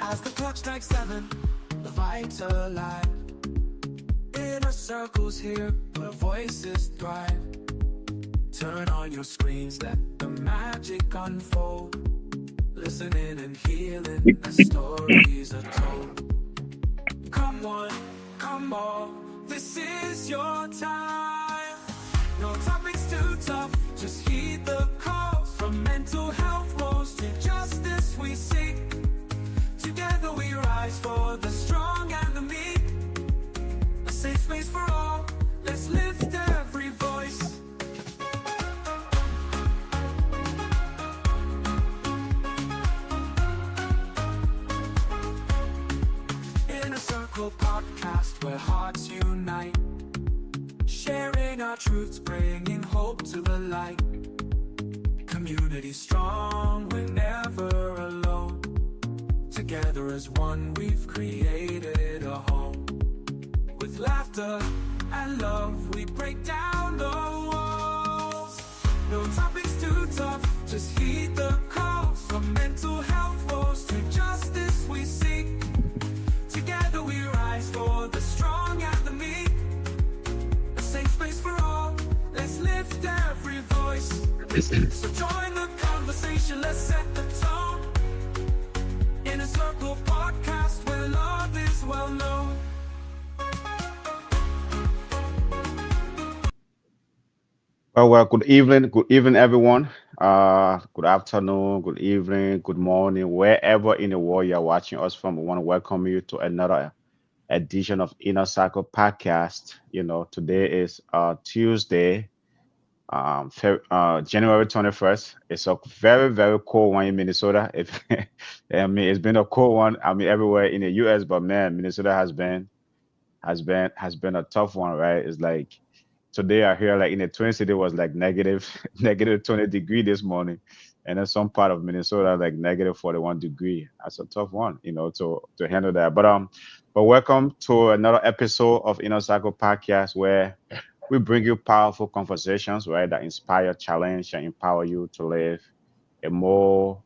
As the clock strikes 7, the vibes are alive. Inner circles here, where voices thrive. Turn on your screens, let the magic unfold. Listening and healing as stories are told. Come one, come all, this is your time. No topics too tough, just heed the calls. From mental health woes to justice we seek. Together we rise for the strong and the meek. A safe space for all, let's lift every voice. In a circle podcast where hearts unite. Sharing our truths, bringing hope to the light. Community strong, we're never alone. Together as one, we've created a home. With laughter and love, we break down the walls. No topics too tough, just heed the calls. From mental health woes to justice we seek. Together we rise for the strong and the meek. A safe space for all, let's lift every voice. So join the conversation, let's set the tone. In a circle podcast where love is well known. Well, good evening, everyone. Good afternoon, good evening, good morning, wherever in the world you're watching us from. We want to welcome you to another edition of Inner Circle Podcast. Today is Tuesday, January 21st. It's a very, very cold one in Minnesota. It's been a cold one. Everywhere in the U.S., but man, Minnesota has been a tough one, right? It's like today I hear like in the Twin City was like negative negative 20 degree this morning, and then some part of Minnesota like negative 41 degree. That's a tough one, to handle that. But welcome to another episode of Inner Circle Podcast where we bring you powerful conversations, right, that inspire, challenge, and empower you to live a more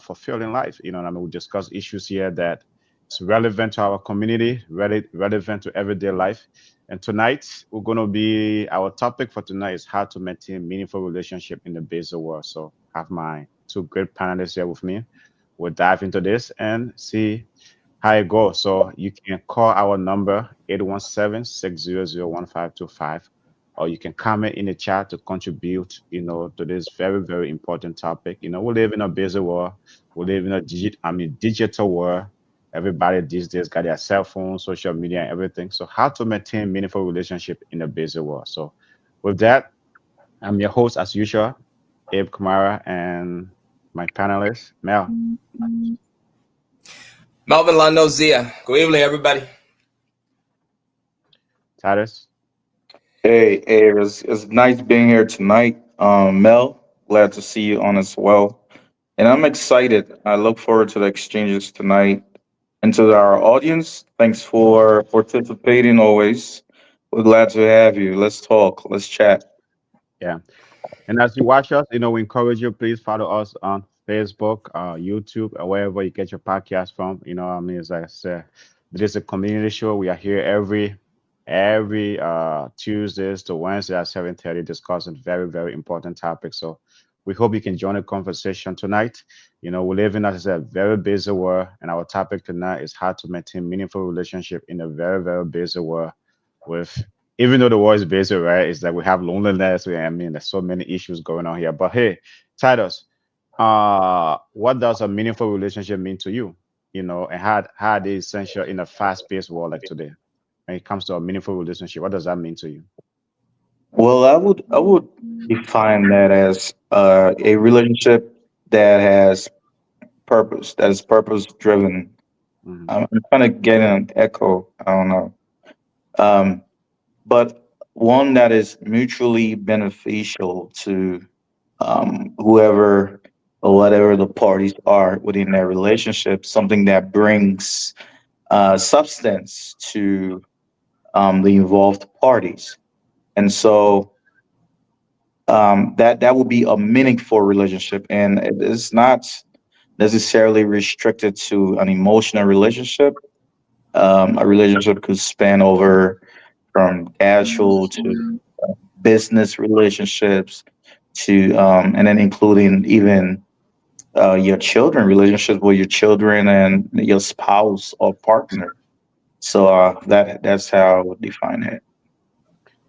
fulfilling life. We discuss issues here that is relevant to our community, relevant to everyday life. And tonight, our topic for tonight is how to maintain meaningful relationship in the business world. So I have my two great panelists here with me. We'll dive into this and see how it goes. So you can call our number 817-600-1525, or you can comment in the chat to contribute, to this very, very important topic. We live in a busy world. We live in a digital world. Everybody these days got their cell phone, social media, and everything. So how to maintain meaningful relationship in a busy world. So with that, I'm your host as usual, Abe Kamara, and my panelist, Mel. Melvin Lanozia. Good evening, everybody. Titus. Hey, it's nice being here tonight. Mel, glad to see you on as well. And I'm excited. I look forward to the exchanges tonight. And to our audience, thanks for participating always. We're glad to have you. Let's talk. Let's chat. Yeah. And as you watch us, we encourage you, please follow us on Facebook, YouTube, or wherever you get your podcast from. As I said, this is a community show. We are here every Tuesdays to Wednesday at 7:30 discussing very, very important topics. So we hope you can join the conversation tonight. We live in, as I said, very busy world, and our topic tonight is how to maintain meaningful relationship in a very, very busy world. Even though the world is busy, right? It's like we have loneliness. There's so many issues going on here. But hey, Titus, what does a meaningful relationship mean to you? And how are they essential in a fast-paced world like today? When it comes to a meaningful relationship, what does that mean to you? Well, I would define that as a relationship that has purpose, that is purpose driven. Mhm. I'm trying to get an echo. I don't know. But one that is mutually beneficial to whoever or whatever the parties are within their relationship, something that brings substance to the involved parties. And so that would be a meaningful relationship. And it's not necessarily restricted to an emotional relationship. A relationship could span over from casual to business relationships to and then including even your children relationships with your children and your spouse or partner. So that's how I would define it.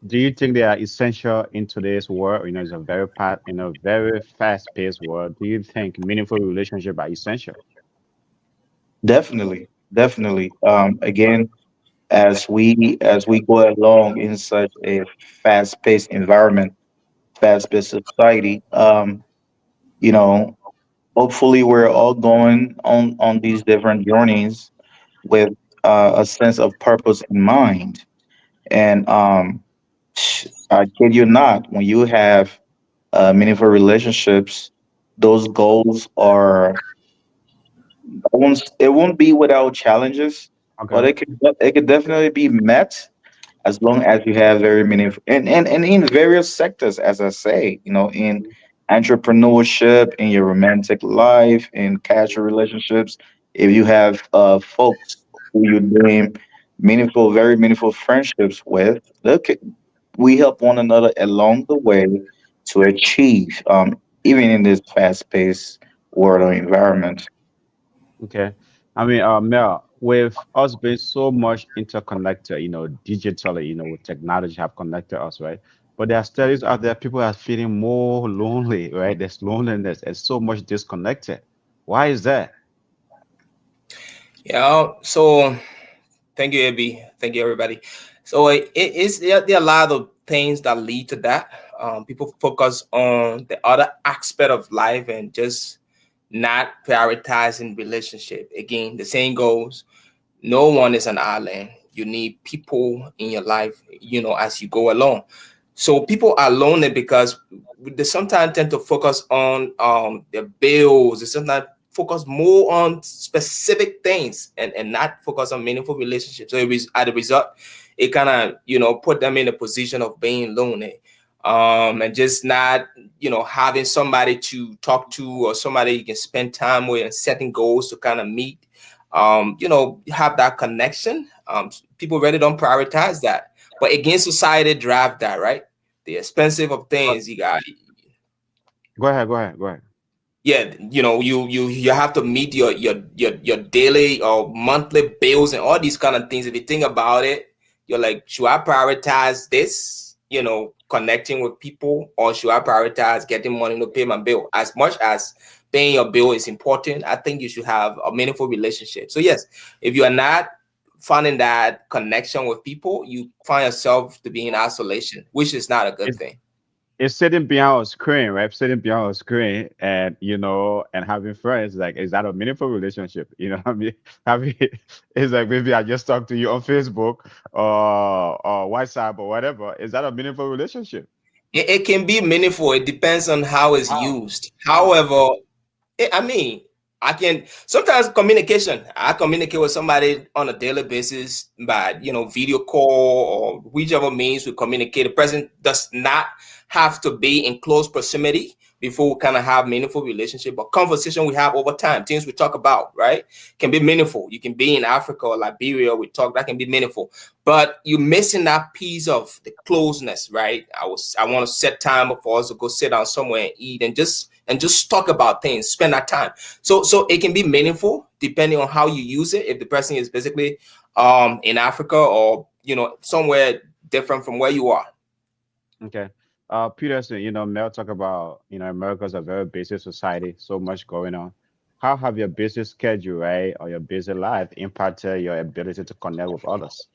Do you think they are essential in today's world? It's a very very fast-paced world. Do you think meaningful relationships are essential? Definitely, definitely. Again, as we go along in such a fast-paced environment, fast-paced society, you know, hopefully we're all going on these different journeys with a sense of purpose in mind. And I kid you not, when you have meaningful relationships, those goals are it won't be without challenges, but Okay. it could definitely be met as long as you have very meaningful and in various sectors, as I say, in entrepreneurship, in your romantic life, in casual relationships. If you have folks who you're doing meaningful, very meaningful friendships with, look, we help one another along the way to achieve, even in this fast-paced world or environment. Okay. I mean, Mel, with us being so much interconnected, digitally, with technology have connected us, right? But there are studies out there, people are feeling more lonely, right? There's loneliness and so much disconnected. Why is that? Yeah. So thank you, AB. Thank you, everybody. So there are a lot of things that lead to that. People focus on the other aspect of life and just not prioritizing relationship. Again, the saying goes, no one is an island. You need people in your life, as you go along. So people are lonely because they sometimes tend to focus on their bills. They sometimes focus more on specific things and not focus on meaningful relationships. So as a result, it kind of put them in a position of being lonely, and just not having somebody to talk to or somebody you can spend time with and setting goals to kind of meet, have that connection. People really don't prioritize that. But again, society drive that, right? The expensive of But things you got. go ahead, go ahead, go ahead. Yeah, you have to meet your daily or monthly bills and all these kind of things. If you think about it, you're like, should I prioritize this? Connecting with people, or should I prioritize getting money to pay my bill? As much as paying your bill is important, I think you should have a meaningful relationship. So yes, if you are not finding that connection with people, you find yourself to be in isolation, which is not a good It's thing. it's sitting behind a screen, right? Sitting behind a screen and and having friends, like, is that a meaningful relationship? You know what I mean? Having it's like maybe I just talk to you on Facebook or WhatsApp or whatever. Is that a meaningful relationship? It can be meaningful. It depends on how it's How? used. How? However, I mean, I can sometimes communication. I communicate with somebody on a daily basis by video call or whichever means we communicate. The person does not have to be in close proximity before we kind of have meaningful relationship. But conversation we have over time, things we talk about, right, can be meaningful. You can be in Africa or Liberia, we talk, that can be meaningful. But you're missing that piece of the closeness, right? I want to set time for us to go sit down somewhere and eat and just talk about things, spend that time. So it can be meaningful depending on how you use it. If the person is basically in Africa or somewhere different from where you are. Okay. Peterson, Mel talk about, America's a very busy society, so much going on. How have your busy schedule, right, or your busy life impacted your ability to connect with others?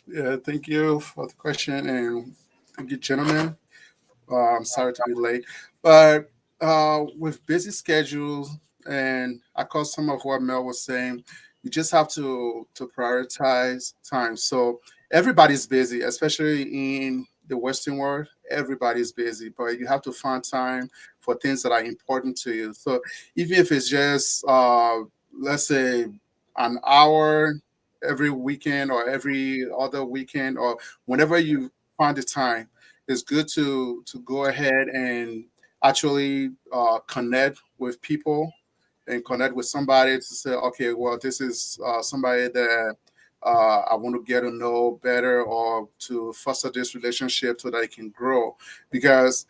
Yeah, thank you for the question, and thank you, gentlemen. I'm sorry to be late, but with busy schedules, and I caught some of what Mel was saying, you just have to prioritize time. So everybody's busy, especially in the Western world. Everybody's busy, but you have to find time for things that are important to you. So even if it's just let's say an hour every weekend or every other weekend or whenever you find the time, it's good to go ahead and actually connect with people and connect with somebody to say, okay, well, this is somebody that I want to get to know better, or to foster this relationship so that it can grow. Because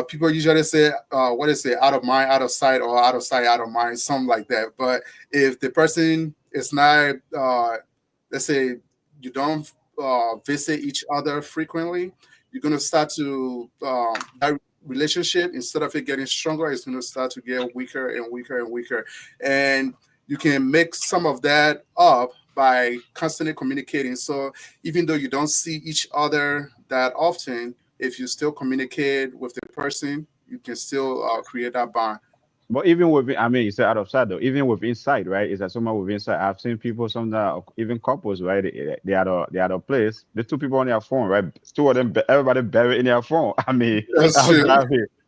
people usually say, what is it, out of mind, out of sight, or out of sight, out of mind, something like that. But if the person is not, let's say, you don't visit each other frequently, you're going to start to, that relationship, instead of it getting stronger, it's going to start to get weaker and weaker and weaker. And you can make some of that up by constantly communicating. So even though you don't see each other that often, if you still communicate with the person, you can still create that bond. But even with, I mean, you said out of sight though. Even with inside, right? Is that someone with inside? I've seen people, sometimes even couples, right? They at a place. The two people on their phone, right? Two of them, everybody buried in their phone. I mean, That's true.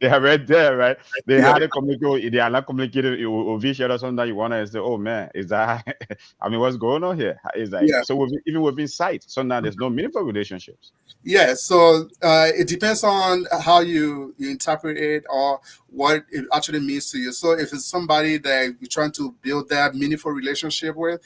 they are right there, right? They Yeah. hardly communicate. They are not communicating with each other. Sometimes you wanna say, "Oh man, is that?" I mean, what's going on here? Is like Yeah. so. Even within sight, sometimes there's no meaningful relationships. Yeah, so it depends on how you interpret it, or what it actually means to you. So if it's somebody that you're trying to build that meaningful relationship with,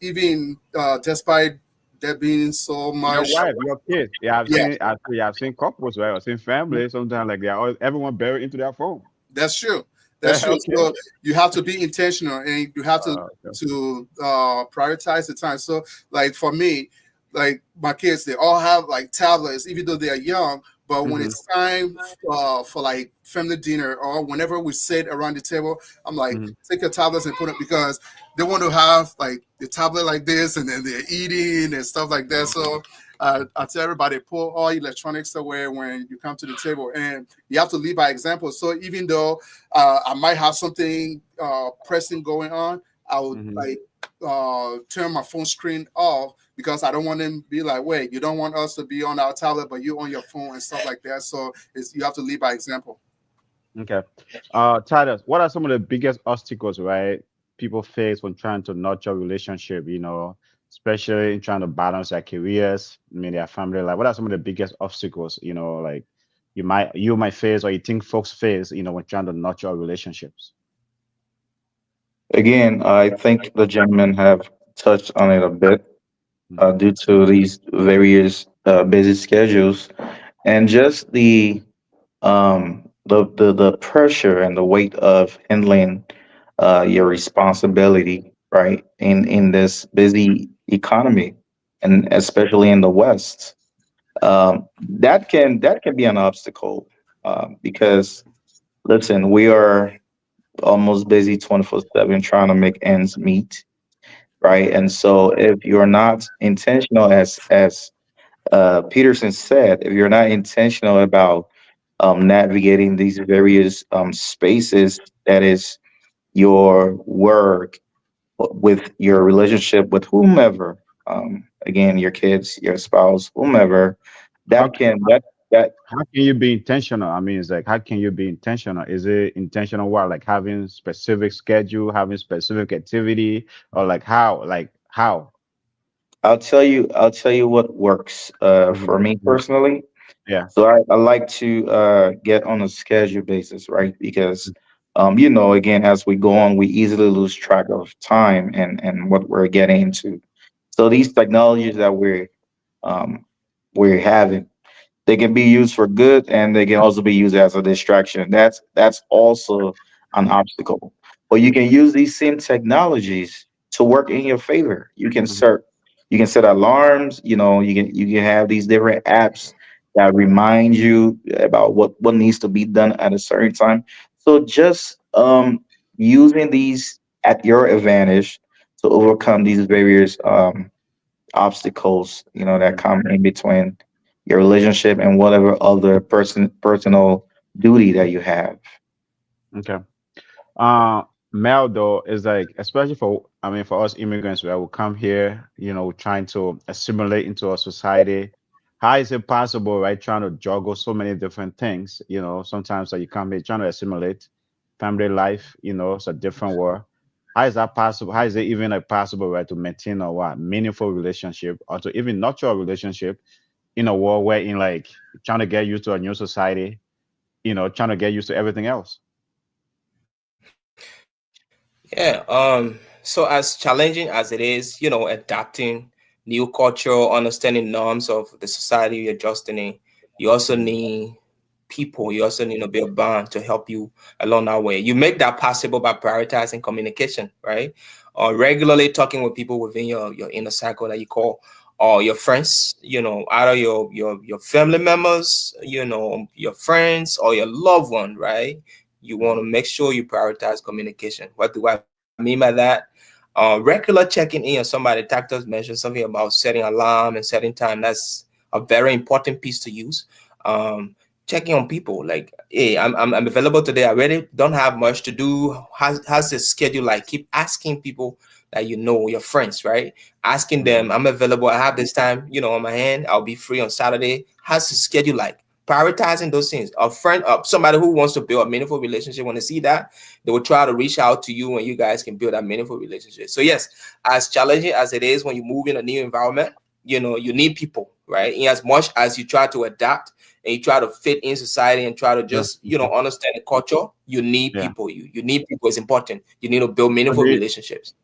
even despite there being so Your much, wife, your kids. Yeah, yeah, I've seen couples, right? I've seen families. Sometimes like they are everyone buried into their phone. that's true. That's true. Okay. So you have to be intentional, and you have Okay. to prioritize the time. So like for me, like my kids, they all have like tablets, even though they are young. But when Mhm. it's time for like family dinner, or whenever we sit around the table, I'm like, Mhm. take your tablets and put it, because they want to have like the tablet like this, and then they're eating and stuff like that. So I tell everybody, pull all electronics away when you come to the table, and you have to lead by example. So even though I might have something pressing going on, I would Mhm. like turn my phone screen off, because I don't want them to be like, wait, you don't want us to be on our tablet, but you on your phone and stuff like that. So you have to lead by example. Okay. Titus, what are some of the biggest obstacles, right? People face when trying to nurture relationship, especially in trying to balance their careers, I mean their family life. What are some of the biggest obstacles, like you might face, or you think folks face, when trying to nurture relationships? Again, I think the gentlemen have touched on it a bit Hmm. due to these various busy schedules and just the pressure and the weight of handling your responsibility, right, in this busy economy, and especially in the West. That can be an obstacle because listen, we are almost busy 24/7 trying to make ends meet, right? And so if you're not intentional, as Peterson said, if you're not intentional about navigating these various spaces, that is your work, with your relationship with whomever, again, your kids, your spouse, whomever, How that can that how can you be intentional? I mean, it's like, how can you be intentional? Is it intentional what, like having specific schedule, having specific activity, or like how? I'll tell you what works Mhm. for me Mhm. personally. Yeah. So I like to get on a schedule basis, right? Because again, as we go on, we easily lose track of time and what we're getting into. So these technologies that um, we're having, they can be used for good, and they can also be used as a distraction. That's also an obstacle. But you can use these same technologies to work in your favor. Mhm. You can set alarms. You can have these different apps that remind you about what needs to be done at a certain time. So just using these at your advantage to overcome these various obstacles, that Okay. come in between your relationship and whatever other personal duty that you have. Okay. Uh, Mel though is like, especially for, I mean, for us immigrants, right? We come here, trying to assimilate into our society. How is it possible, right? Trying to juggle so many different things, sometimes that you come here trying to assimilate family life, it's a different world. How is that possible? How is it even like possible, right, to maintain a what meaningful relationship, or to even nurture a relationship in a world where in like trying to get used to a new society, trying to get used to everything else? Yeah. So as challenging as it is, adapting new culture, understanding norms of the society you're adjusting in, you also need people. You also need to build bond to help you along that way. You make that possible by prioritizing communication, right? Regularly talking with people within your inner circle that you call or your friends, either your family members, your friends or your loved one, right? You want to make sure you prioritize communication. What do I mean by that? Regular checking in on somebody. Tactus mentioned something about setting alarm and setting time. That's a very important piece to use. Checking on people like, hey, I'm available today. I really don't have much to do. How's the schedule like? Keep asking people that your friends, right? Asking them, I'm available. I have this time, on my hand. I'll be free on Saturday. How's the schedule like? Prioritizing those things. A friend, somebody who wants to build a meaningful relationship, when they see that, they will try to reach out to you and you guys can build a meaningful relationship. So yes, as challenging as it is when you move in a new environment, you need people, right? In as much as you try to adapt and you try to fit in society and try to Yeah. just, understand the culture, you need Yeah. people. You need people. It's important. You need to build So meaningful do you, relationships.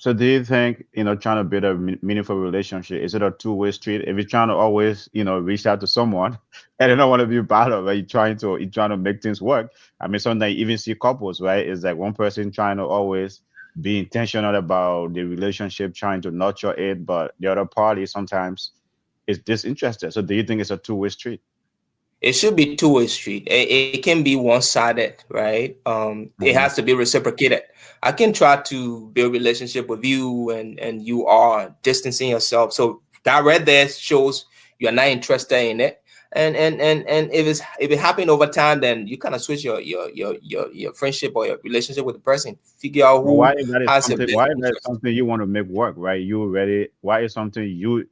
so do you think, trying to build a meaningful relationship, is it a two-way street? If you're trying to always, reach out to someone and they don't want to be part of it, you're trying to make things work. I mean, sometimes you even see couples, right? It's like one person trying to always be intentional about the relationship, trying to nurture it, but the other party sometimes is disinterested. So do you think it's a two-way street? It should be two-way street. It can be one-sided, right? It Hmm. has to be reciprocated. I can try to build relationship with you and you are distancing yourself. So that right there shows you're not interested in it. And if it happened over time, then you kind of switch your friendship or your relationship with the person. Figure out But who why is that is has your something? best Why is that interest. something you want to make work, right? You already. Why is something you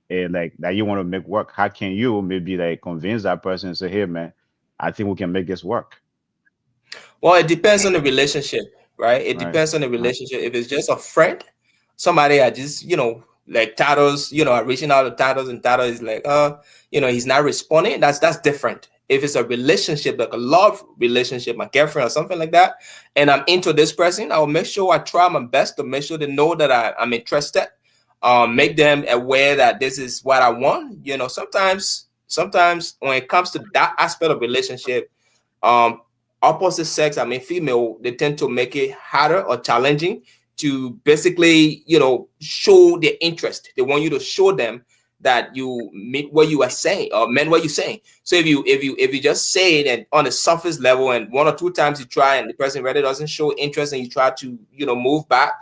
like that you want to make work? How can you maybe like convince that person and say, "Hey, man, I think we can make this work." Well, it depends on the relationship, right? It Right. depends on the Right. relationship. If it's just a friend, somebody I just, like Tados, I'm reaching out to Tados and Tados is like, he's not responding. That's different. If it's a relationship, like a love relationship, my girlfriend or something like that, and I'm into this person, I'll make sure I try my best to make sure they know that I'm interested. Make them aware that this is what I want. Sometimes when it comes to that aspect of relationship, um opposite sex, I mean female, they tend to make it harder or challenging to basically show their interest. They want you to show them that you mean what you are saying or meant what you're saying. So if you just say it and on the surface level and one or two times you try and the person really doesn't show interest and you try to move back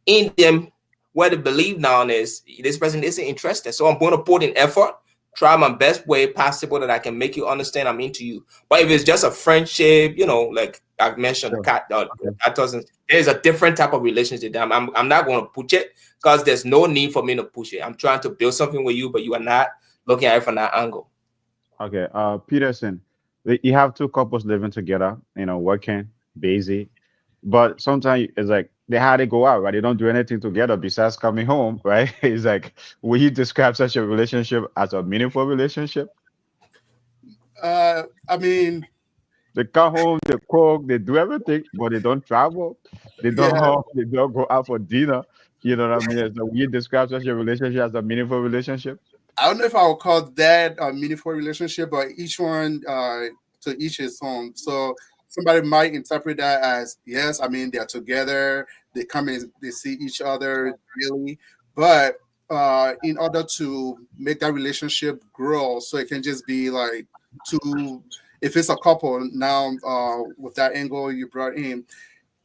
in them, where they believe now is this person isn't interested, so I'm going to put in effort, try my best way possible that I can make you understand I'm into you. But if it's just a friendship, like I mentioned, Sure. Okay. cat doesn't. There's a different type of relationship. I'm not going to push it because there's no need for me to push it. I'm trying to build something with you, but you are not looking at it from that angle. Okay. Peterson, you have two couples living together, working, busy, but sometimes it's like they hardly go out, right? They don't do anything together besides coming home, right? It's like, will you describe such a relationship as a meaningful relationship? I mean, They come home, they cook, they do everything, but they don't travel. They don't yeah, home, they don't go out for dinner. You know what I mean? So we describe such a relationship as a meaningful relationship. I don't know if I would call that a meaningful relationship, but each one to each his own. So somebody might interpret that as yes, I mean they're together, they come in, they see each other daily, but in order to make that relationship grow, so it can just be like two. If it's a couple now, with that angle you brought in,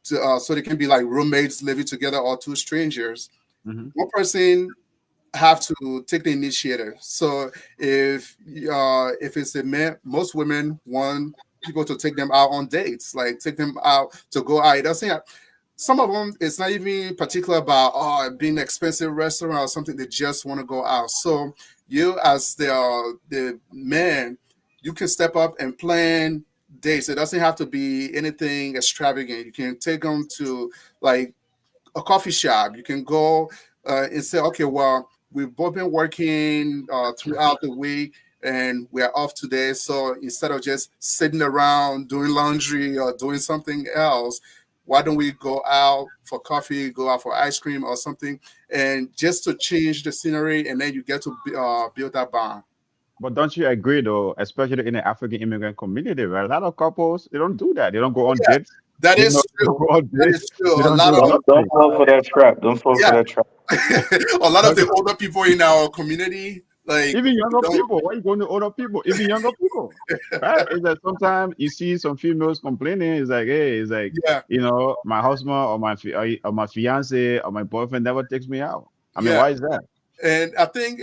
so they can be like roommates living together or two strangers. Hmm. One person have to take the initiative. So if it's a man, most women want people to take them out on dates, like take them out to go out. It doesn't have, some of them it's not even particular about being an expensive restaurant or something. They just want to go out. So you as the man, you can step up and plan dates. It doesn't have to be anything extravagant. You can take them to like a coffee shop. You can go and say, okay, well, we've both been working throughout the week and we're off today. So instead of just sitting around doing laundry or doing something else, why don't we go out for coffee, go out for ice cream or something, and just to change the scenery, and then you get to build that bond. But don't you agree though, especially in the African immigrant community, right? A lot of couples they don't do that. They don't go on dates. That You is know, they don't true. go on That dates. is true. They A don't lot do a of lot of Don't things. fall for that trap. Don't fall Yeah. for that trap. a lot of the older people in our community, like, Even younger don't- people. Why you going to older people? Even younger people. Right? It's like sometimes you see some females complaining. It's like, hey, it's like, yeah, you know, my husband or my fiance or my boyfriend never takes me out. I mean, yeah. why is that? And I think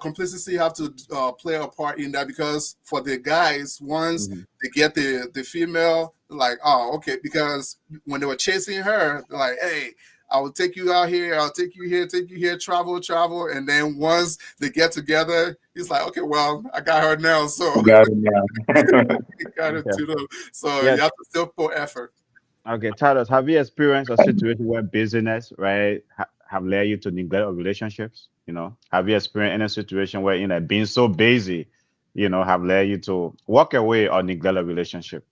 complicity have to play a part in that, because for the guys, once Mhm. they get the female, like, oh, okay, because when they were chasing her, they're like, hey, I will take you out here, I'll take you here, travel, and then once they get together, he's like, okay, well, I got her now, so You got it now. you got it Okay. to them. So Yes. you have to still put effort. Okay, Tados, have you experienced a situation where business, right, have led you to neglect of relationships? You know, have you experienced any situation where, you know, being so busy, you know, have led you to walk away or neglect a relationship?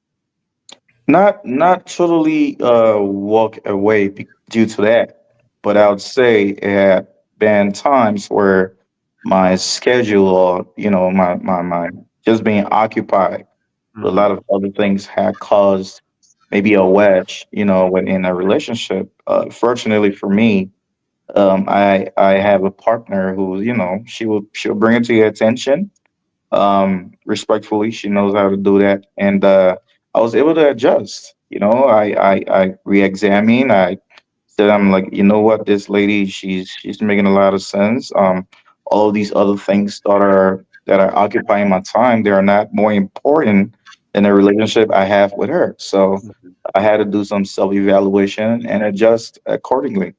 Not totally walk away due to that, but I would say it had been times where my schedule, or my just being occupied with a Mhm. lot of other things had caused maybe a wedge, within a relationship. Fortunately for me, I have a partner who, she'll bring it to your attention, respectfully. She knows how to do that, and I was able to adjust. I re-examine. I said, I'm like, you know what, this lady, she's making a lot of sense. All of these other things that are occupying my time, they are not more important than the relationship I have with her. So I had to do some self-evaluation and adjust accordingly.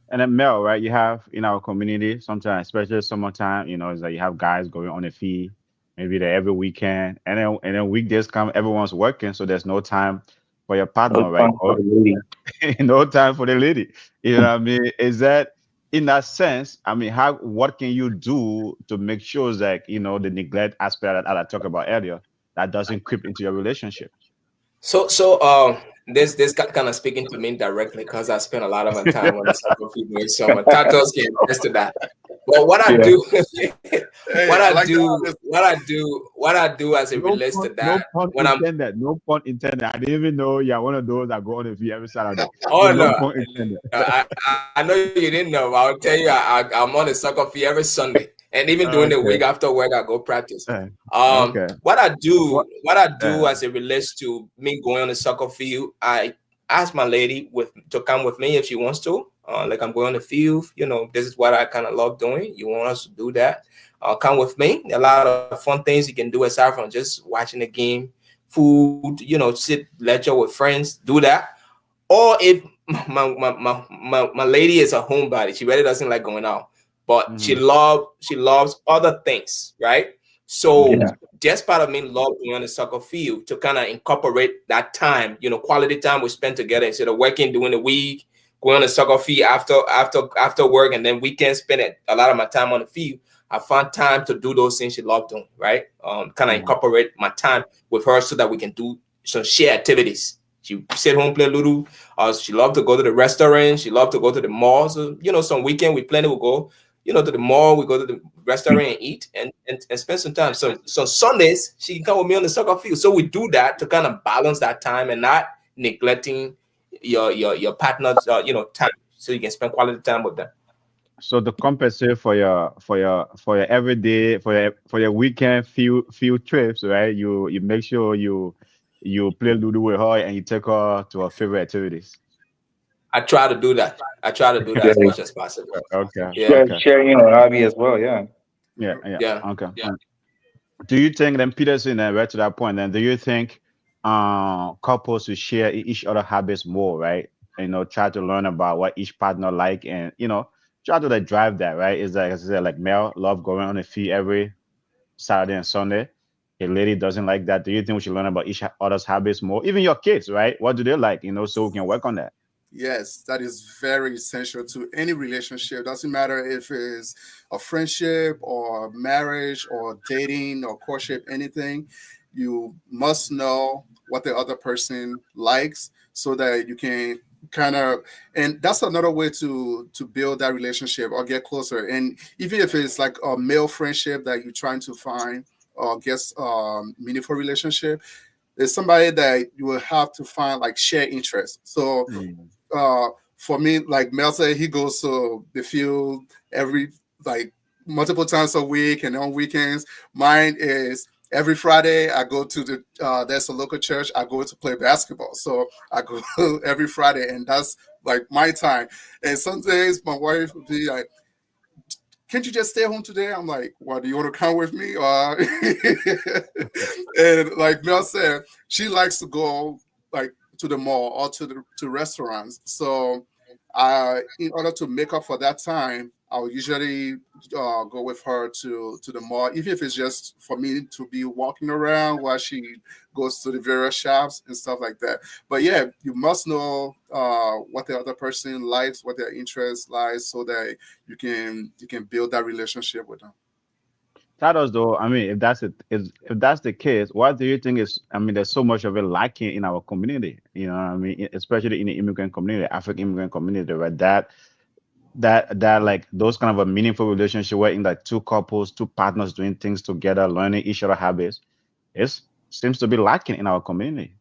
And then Mel, right? You have in our community sometimes, especially summertime, you know, it's like you have guys going on a fee, maybe they every weekend, and then weekdays come, everyone's working, so there's no time for your No partner, right? time for the lady. No time for the lady. You know what I mean? Is that in that sense? I mean, how what can you do to make sure that you know the neglect aspect that I talked about earlier that doesn't creep into your relationship? This kind of speaking to me directly because I spend a lot of my time on the soccer field doing summer. Tatos can attest to that. But what I Yeah. do, Hey, what I I like do, that. what I do as it relates to No that pun when I'm. intended. No pun intended. I didn't even know you're one of those that go on the field every Saturday. So Oh no no, pun intended. I know you didn't know. I'll tell you, I'm on the soccer field every Sunday, and even during the Okay. week after work, I go practice. Okay. What I do, What? what I do Uh, as it relates to me going on the soccer field, I ask my lady to come with me if she wants to. Like I'm going on the field, this is what I kind of love doing. You want us to do that? Come with me. There are a lot of fun things you can do aside from just watching the game, food, sit lecture with friends, do that. Or if my lady is a homebody, she really doesn't like going out, but she mhm, loves other things, right? So Yeah. just part of me love being on the soccer field to kind of incorporate that time, quality time we spend together instead of working during the week, going on the soccer field after work, and then weekends spend a lot of my time on the field. I find time to do those things she loved doing, right? Kind of mhm. incorporate my time with her so that we can do some shared activities. She sit home, play Ludo. She loved to go to the restaurant. She loved to go to the mall. So, some weekend we plan to go, to the mall. We go to the restaurant and eat and spend some time. So Sundays, she can come with me on the soccer field. So we do that to kind of balance that time and not neglecting your partner's, time. So you can spend quality time with them. So to compensate for your everyday for your weekend field trips, right? You make sure you play Ludo with her and you take her to her favorite activities. I try to do that. I try to do that Yeah. as much as possible. Okay, Yeah. Share, okay, sharing your hobby as well. Yeah. yeah, yeah, Yeah. okay. Do you think then Peterson right to that point? Then do you think couples should share each other habits more, right? You know, try to learn about what each partner like, and try to like drive that, right? Is like as I said, like Mel love going on a fee every Saturday and Sunday. A lady doesn't like that. Do you think we should learn about each other's habits more? Even your kids, right? What do they like? So we can work on that. Yes, that is very essential to any relationship. Doesn't matter if it's a friendship or marriage or dating or courtship, anything. You must know what the other person likes, so that you can kind of, and that's another way to build that relationship or get closer. And even if it's like a male friendship that you're trying to find or get meaningful relationship, there's somebody that you will have to find like share interests. So Mm. for me, like Mel said, he goes to the field every like multiple times a week and on weekends. Mine is every Friday. I go to the there's a local church. I go to play basketball, so I go every Friday, and that's like my time. And some days my wife would be like, can't you just stay home today? I'm like, well, do you want to come with me? And like Mel said, she likes to go like to the mall or to restaurants. So in order to make up for that time, I'll usually go with her to the mall, even if it's just for me to be walking around while she goes to the various shops and stuff like that. But yeah, you must know what the other person likes, what their interest lies, so that you can build that relationship with them. Tell us though, I mean, if that's the case, what do you think is, I mean, there's so much of it lacking in our community, you know what I mean, especially in the immigrant community, African immigrant community, right? That like those kind of a meaningful relationship where in like two couples, two partners doing things together, learning each other habits, it seems to be lacking in our community.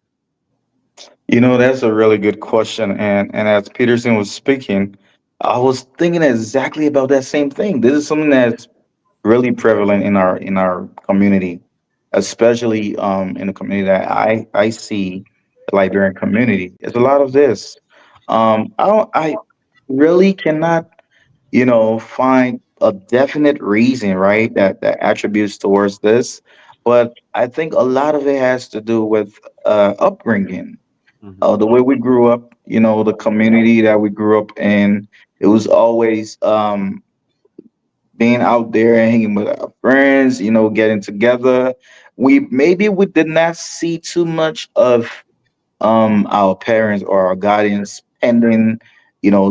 That's a really good question. And as Peterson was speaking, I was thinking exactly about that same thing. This is something that's really prevalent in our community, especially in the community that I see, the Liberian community. It's a lot of this. I really cannot, find a definite reason, right, that attributes towards this. But I think a lot of it has to do with upbringing, Hmm. the way we grew up, the community that we grew up in. It was always being out there and hanging with our friends, getting together. We did not see too much of our parents or our guardians spending,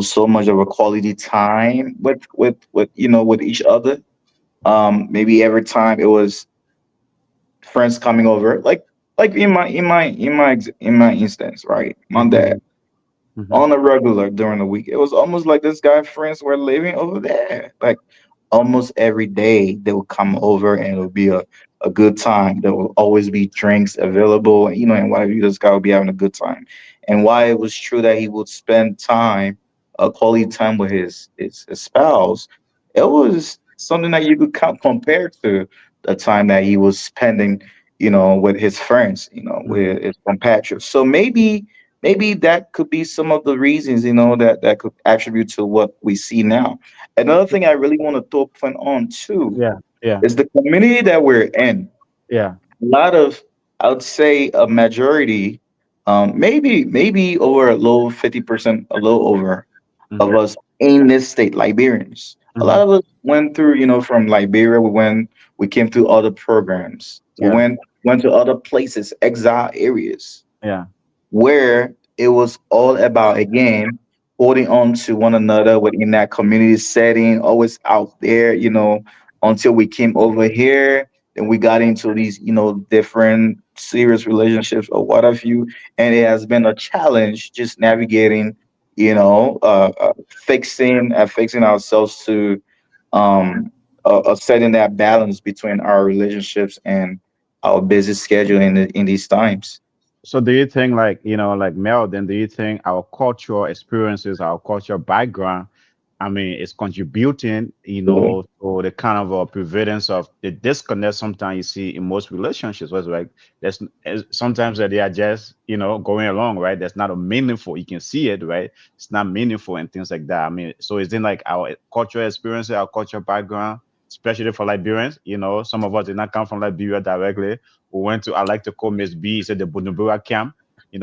so much of a quality time with each other. Maybe every time it was friends coming over, like in my instance, right? My Hmm. dad Hmm. on a regular during the week. It was almost like this guy friends were living over there. Like almost every day they would come over and it would be a good time. There will always be drinks available, and whatever. This guy would be having a good time. And why it was true that he would spend time, quality time with his spouse, it was something that you could compare to the time that he was spending, with his friends, Hmm. with his compatriots. So maybe that could be some of the reasons, that could attribute to what we see now. Another thing I really want to throw a point on too Yeah, yeah, is the community that we're in. yeah. A lot of, I would say, a majority, maybe over a low 50%, a little over, of Hmm. us in this state, Liberians. A lot Hmm. of us went through, from Liberia. We came through other programs. We Yeah, went to other places, exile areas, yeah. where it was all about, again, holding on to one another within that community setting, always out there, until we came over here. Then we got into these, different serious relationships or what have you. And it has been a challenge just navigating, fixing ourselves to setting that balance between our relationships and our busy schedule in these times. So do you think like, like Mel, then do you think our cultural experiences, our cultural background, I mean, is contributing, to the kind of prevalence of the disconnect sometimes you see in most relationships, where it's like sometimes that they are just, going along, right? That's not a meaningful, you can see it, right? It's not meaningful and things like that. I mean, so it's in like our cultural experiences, our cultural background, especially for Liberians, some of us did not come from Liberia directly. We went to, I like to call Miss B, said the Bujumbura camp.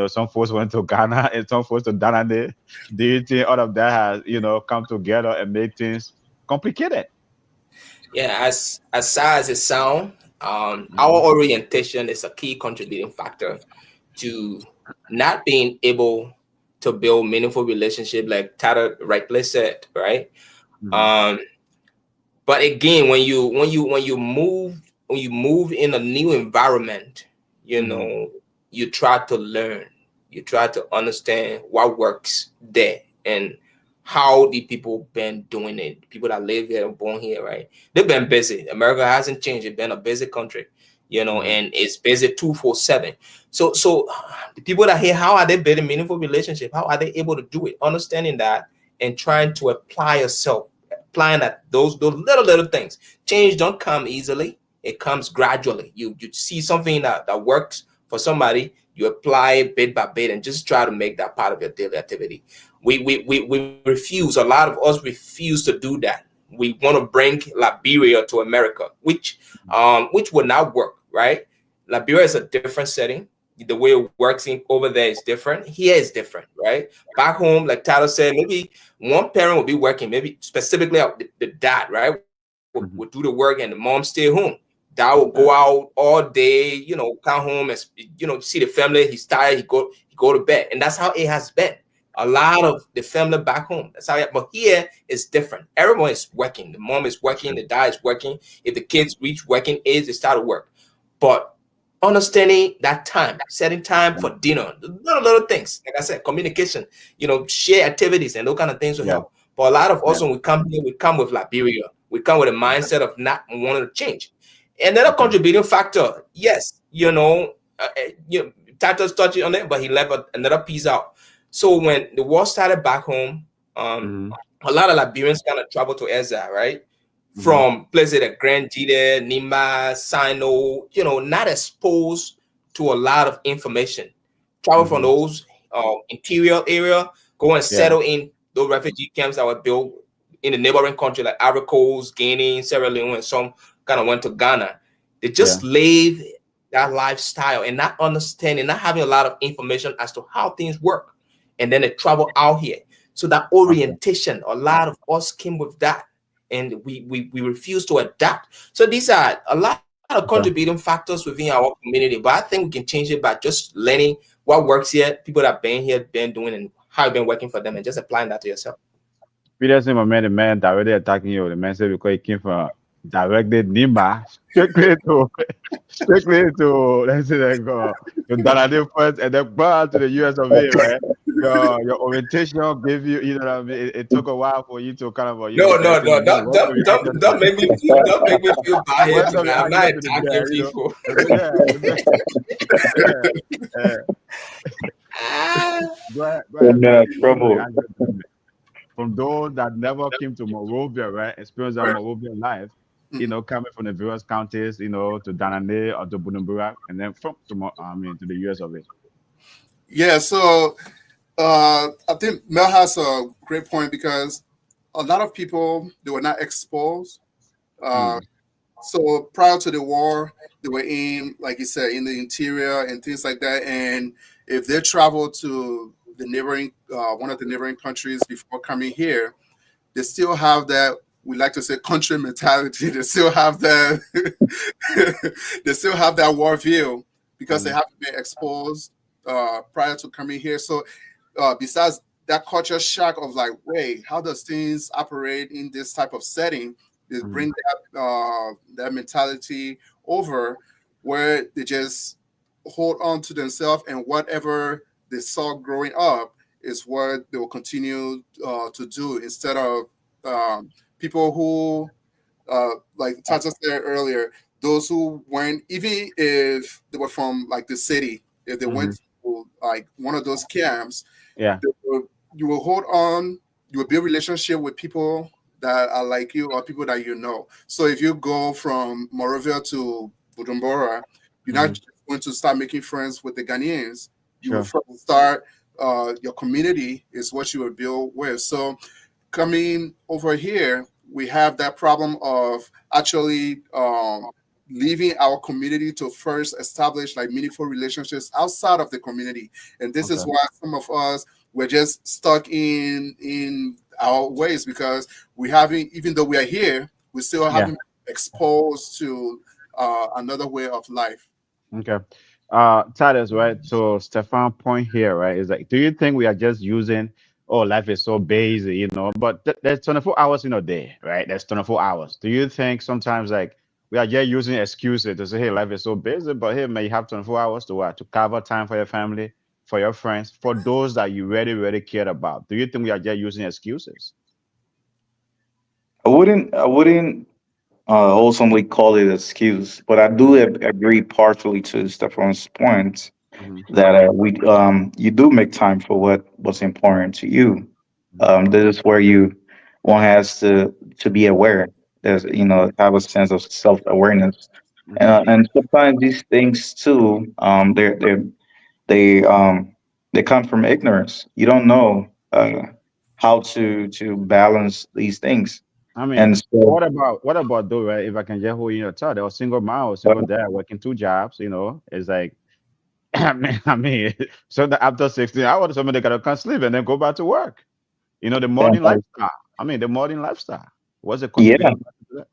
Some folks went to Ghana and some folks to Danade. Do you think all of that has, come together and make things complicated? Yeah, as sad as it sounds, our Mhm. orientation is a key contributing factor to not being able to build meaningful relationship, like Tata rightly said, right? Mhm. Um, but again, when you move in a new environment, you Mhm. know, you try to learn, you try to understand what works there and how the people been doing it. People that live here and born here, right? They've been busy. America hasn't changed. It's been a busy country, and it's busy 247. So the people that here, how are they building meaningful relationship? How are they able to do it? Understanding that and trying to apply yourself, applying that those little things. Change don't come easily. It comes gradually. You see something that works for somebody, you apply it bit by bit and just try to make that part of your daily activity. We refuse. A lot of us refuse to do that. We want to bring Liberia to America, which would not work, right? Liberia is a different setting. The way it works over there is different. Here is different, right? Back home, like Tyler said, maybe one parent will be working, maybe specifically the dad, right? Would do the work and the mom stay home. Dad will go out all day, come home and see the family. He's tired. He go to bed, and that's how it has been. A lot of the family back home. That's how. But here it's different. Everyone is working. The mom is working. The dad is working. If the kids reach working age, they start to work. But understanding that time, setting time for dinner, little things. Like I said, communication. Share activities and those kind of things will help. But a lot of us when we come here, we come with Liberia. We come with a mindset of not wanting to change. Another contributing factor, yes, Titus touched on it, but he left another piece out. So when the war started back home, a lot of Liberians kind of traveled to Ezza, right? From places like Grand Jide, Nima, Sino, not exposed to a lot of information. Travel from those interior area, go and settle in those refugee camps that were built in the neighboring country like Ivory Coast, Guinea, Sierra Leone, and some kind of went to Ghana. They just live that lifestyle and not understanding, not having a lot of information as to how things work. And then they travel out here. So that orientation, a lot of us came with that. And we refuse to adapt. So these are a lot of contributing factors within our community. But I think we can change it by just learning what works here, people that have been here, been doing, and how it's been working for them, and just applying that to yourself. Peter said, the man directly attacking you. The man said because he came from directed Nima strictly to let's say like to Danade first and then brought to the US of A, right? Your orientation gave you, what I mean. It took a while for you to kind of no, don't make me feel bad. I'm not attacking people. From those that never came to Monrovia, right? Experienced that Monrovian life, coming from the various counties, to Danane or to Bujumbura, and then to the US of A. Yeah, so I think Mel has a great point because a lot of people, they were not exposed. So prior to the war, they were in, like you said, in the interior and things like that. And if they travel to the neighboring, one of the neighboring countries before coming here, they still have that, we like to say, country mentality. They still have that, they still have that war view because they haven't been exposed prior to coming here. So besides that culture shock of like, wait, how does things operate in this type of setting? They bring that mentality over where they just hold on to themselves, and whatever they saw growing up is what they will continue to do, instead of people who, like Tata said earlier, those who went, even if they were from like the city, if they went to like one of those camps, you will hold on, you will build relationship with people that are like you or people that you know. So if you go from Monrovia to Bujumbura, you're not just going to start making friends with the Ghanaians. You will first start, your community is what you will build with. So coming over here, we have that problem of actually leaving our community to first establish like meaningful relationships outside of the community. And this is why some of us, we're just stuck in our ways, because we haven't, even though we are here, we still haven't been exposed to another way of life. Okay. Titus, right? So Stefan's point here, right, is like, do you think we are just using, life is so busy, but there's 24 hours in a day, right? There's 24 hours. Do you think sometimes like We are just using excuses to say, hey, life is so busy, but hey, man, you have 24 hours to what? To carve out time for your family, for your friends, for those that you really, really care about. Do you think we are just using excuses? I wouldn't wholesomely call it excuse, but I do agree partially to Stefan's point Mm-hmm. that we you do make time for what's important to you. This is where you one has to be aware. There's have a sense of self awareness, Mm-hmm. and sometimes these things too, they they come from ignorance. You don't know how to balance these things, I mean, and so what about though, right? If I can just hold you in your thought, there was single mom or single dad working two jobs, it's like I mean, so that after 16 hours, somebody gotta come sleep and then go back to work. The and, modern lifestyle. I mean, the modern lifestyle. What's the yeah. contribution to that?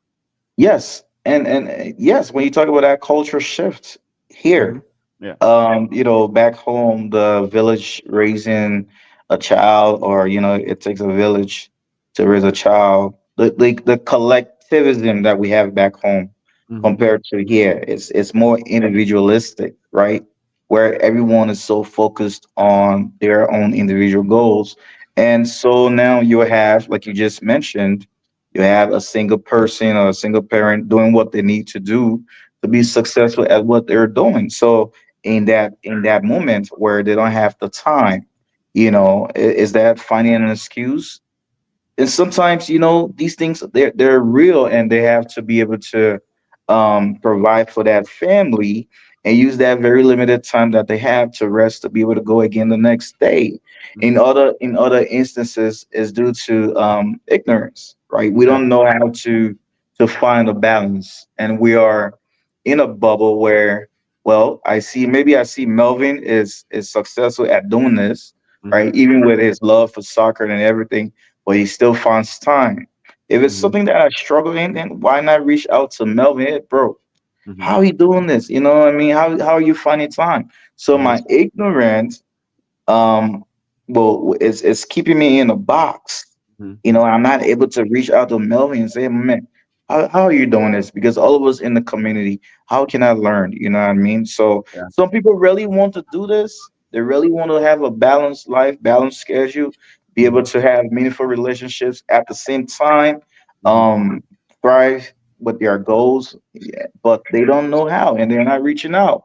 Yes, and yes, when you talk about that culture shift Hmm. here, Yeah. back home, the village raising a child, or it takes a village to raise a child. The collectivism that we have back home Hmm. compared to here, it's more individualistic, right? Where everyone is so focused on their own individual goals, and so now you have, like you just mentioned, you have a single person or a single parent doing what they need to do to be successful at what they're doing. So in that moment where they don't have the time, is that finding an excuse? And sometimes these things, they're real, and they have to be able to provide for that family and use that very limited time that they have to rest to be able to go again the next day. In Hmm. other instances is due to ignorance, right? We Yeah. don't know how to find a balance, and we are in a bubble where, well, I see Melvin is successful at doing this, Hmm. right? Even with his love for soccer and everything, but he still finds time. If it's Hmm. something that I struggle in, then why not reach out to Melvin? Hey, bro, Hmm. how are you doing this? You know what I mean? How are you finding time? So my Yes. ignorance, um, well, it's keeping me in a box. Hmm. I'm not able to reach out to Melvin and say, man, how are you doing this? Because all of us in the community, how can I learn? You know what I mean? So Yeah. some people really want to do this. They really want to have a balanced life, balanced schedule, be able Hmm. to have meaningful relationships at the same time, Hmm. um, thrive with their goals. Yeah, but they don't know how, and they're not reaching out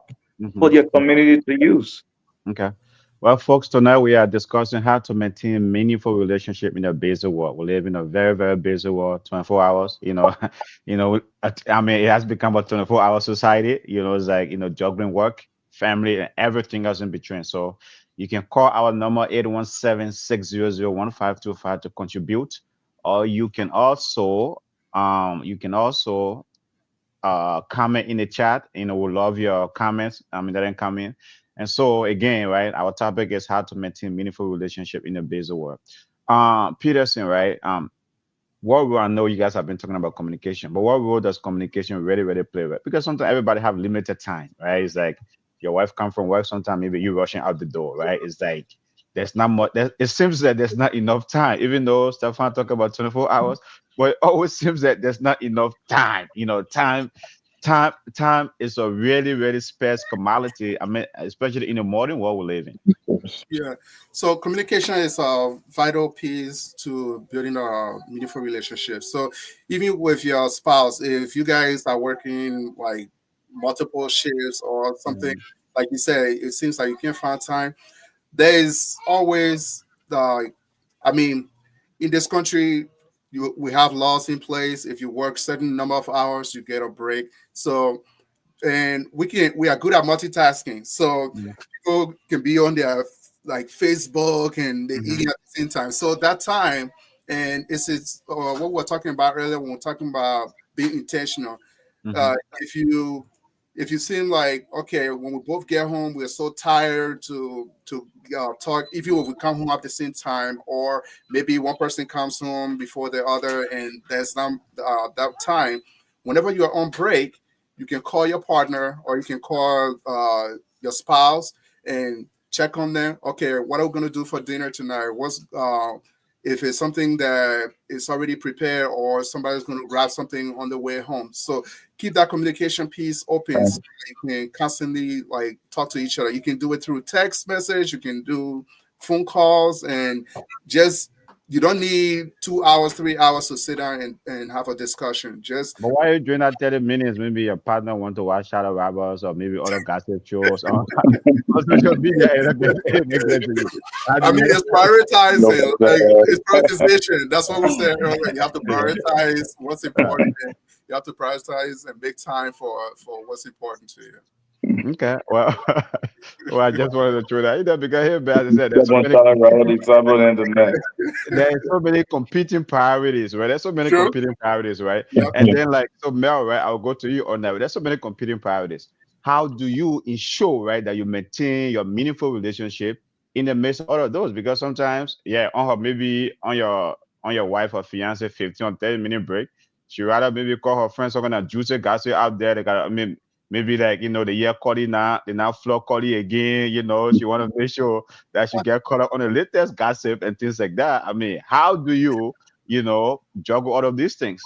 for Hmm. their community to use. Okay. Well, folks, tonight we are discussing how to maintain meaningful relationship in a busy world. We live in a very, very busy world, 24 hours, I mean, it has become a 24-hour society, it's like, juggling work, family, and everything else in between. So you can call our number 817-600-1525 to contribute, or you can also comment in the chat. We love your comments. I mean, that didn't come in. And so again, right, our topic is how to maintain meaningful relationship in the busy world. Peterson, right? What role, I know you guys have been talking about communication, but what role does communication really, really play? Right? Because sometimes everybody have limited time, right? It's like your wife come from work, sometimes maybe you rushing out the door, right? It's like there's not much. It seems that there's not enough time, even though Stefan talk about 24 hours, but it always seems that there's not enough time. Time is a really, really scarce commodity. I mean, especially in the modern world we live in. Yeah. So communication is a vital piece to building a meaningful relationship. So even with your spouse, if you guys are working like multiple shifts or something, Mhm. like you say, it seems like you can't find time. There is always the, I mean, in this country, we have laws in place. If you work certain number of hours, you get a break. So and we are good at multitasking. So Mhm. people can be on their like Facebook and they're Mhm. eating at the same time. So that time, and it's what we were talking about earlier when we are talking about being intentional. Mhm. If you seem like okay, when we both get home, we're so tired to talk. Even when we come home at the same time, or maybe one person comes home before the other, and there's not that time. Whenever you're on break, you can call your partner or you can call your spouse and check on them. Okay, what are we gonna do for dinner tonight? if it's something that is already prepared or somebody's going to grab something on the way home. So keep that communication piece open so you can constantly like talk to each other. You can do it through text message, you can do phone calls, and just you don't need 2 hours, 3 hours to sit down and have a discussion. Just But while you're doing that 30 minutes, maybe your partner want to watch Shadow Rabbits or maybe other gossip shows on social media. It makes sense to you. I mean, it's prioritizing, like it's prioritization. That's what we said earlier. You have to prioritize what's important. You have to prioritize and make time for what's important to you. Okay, well, well, I just wanted to throw that, because here, as I said, there's so many competing priorities, right? There's so many Sure. competing priorities, right? Yep. And then, like, so Mel, right? I'll go to you on that. There's so many competing priorities. How do you ensure, right, that you maintain your meaningful relationship in the midst of all of those? Because sometimes, maybe on your wife or fiance 15 or 30-minute break, she rather maybe call her friends, talking about juicy gossip out there. They got, maybe like, they hear Cody now, they now floor Cody again, she want to make sure that she get caught up on the latest gossip and things like that. I mean, how do you, juggle all of these things?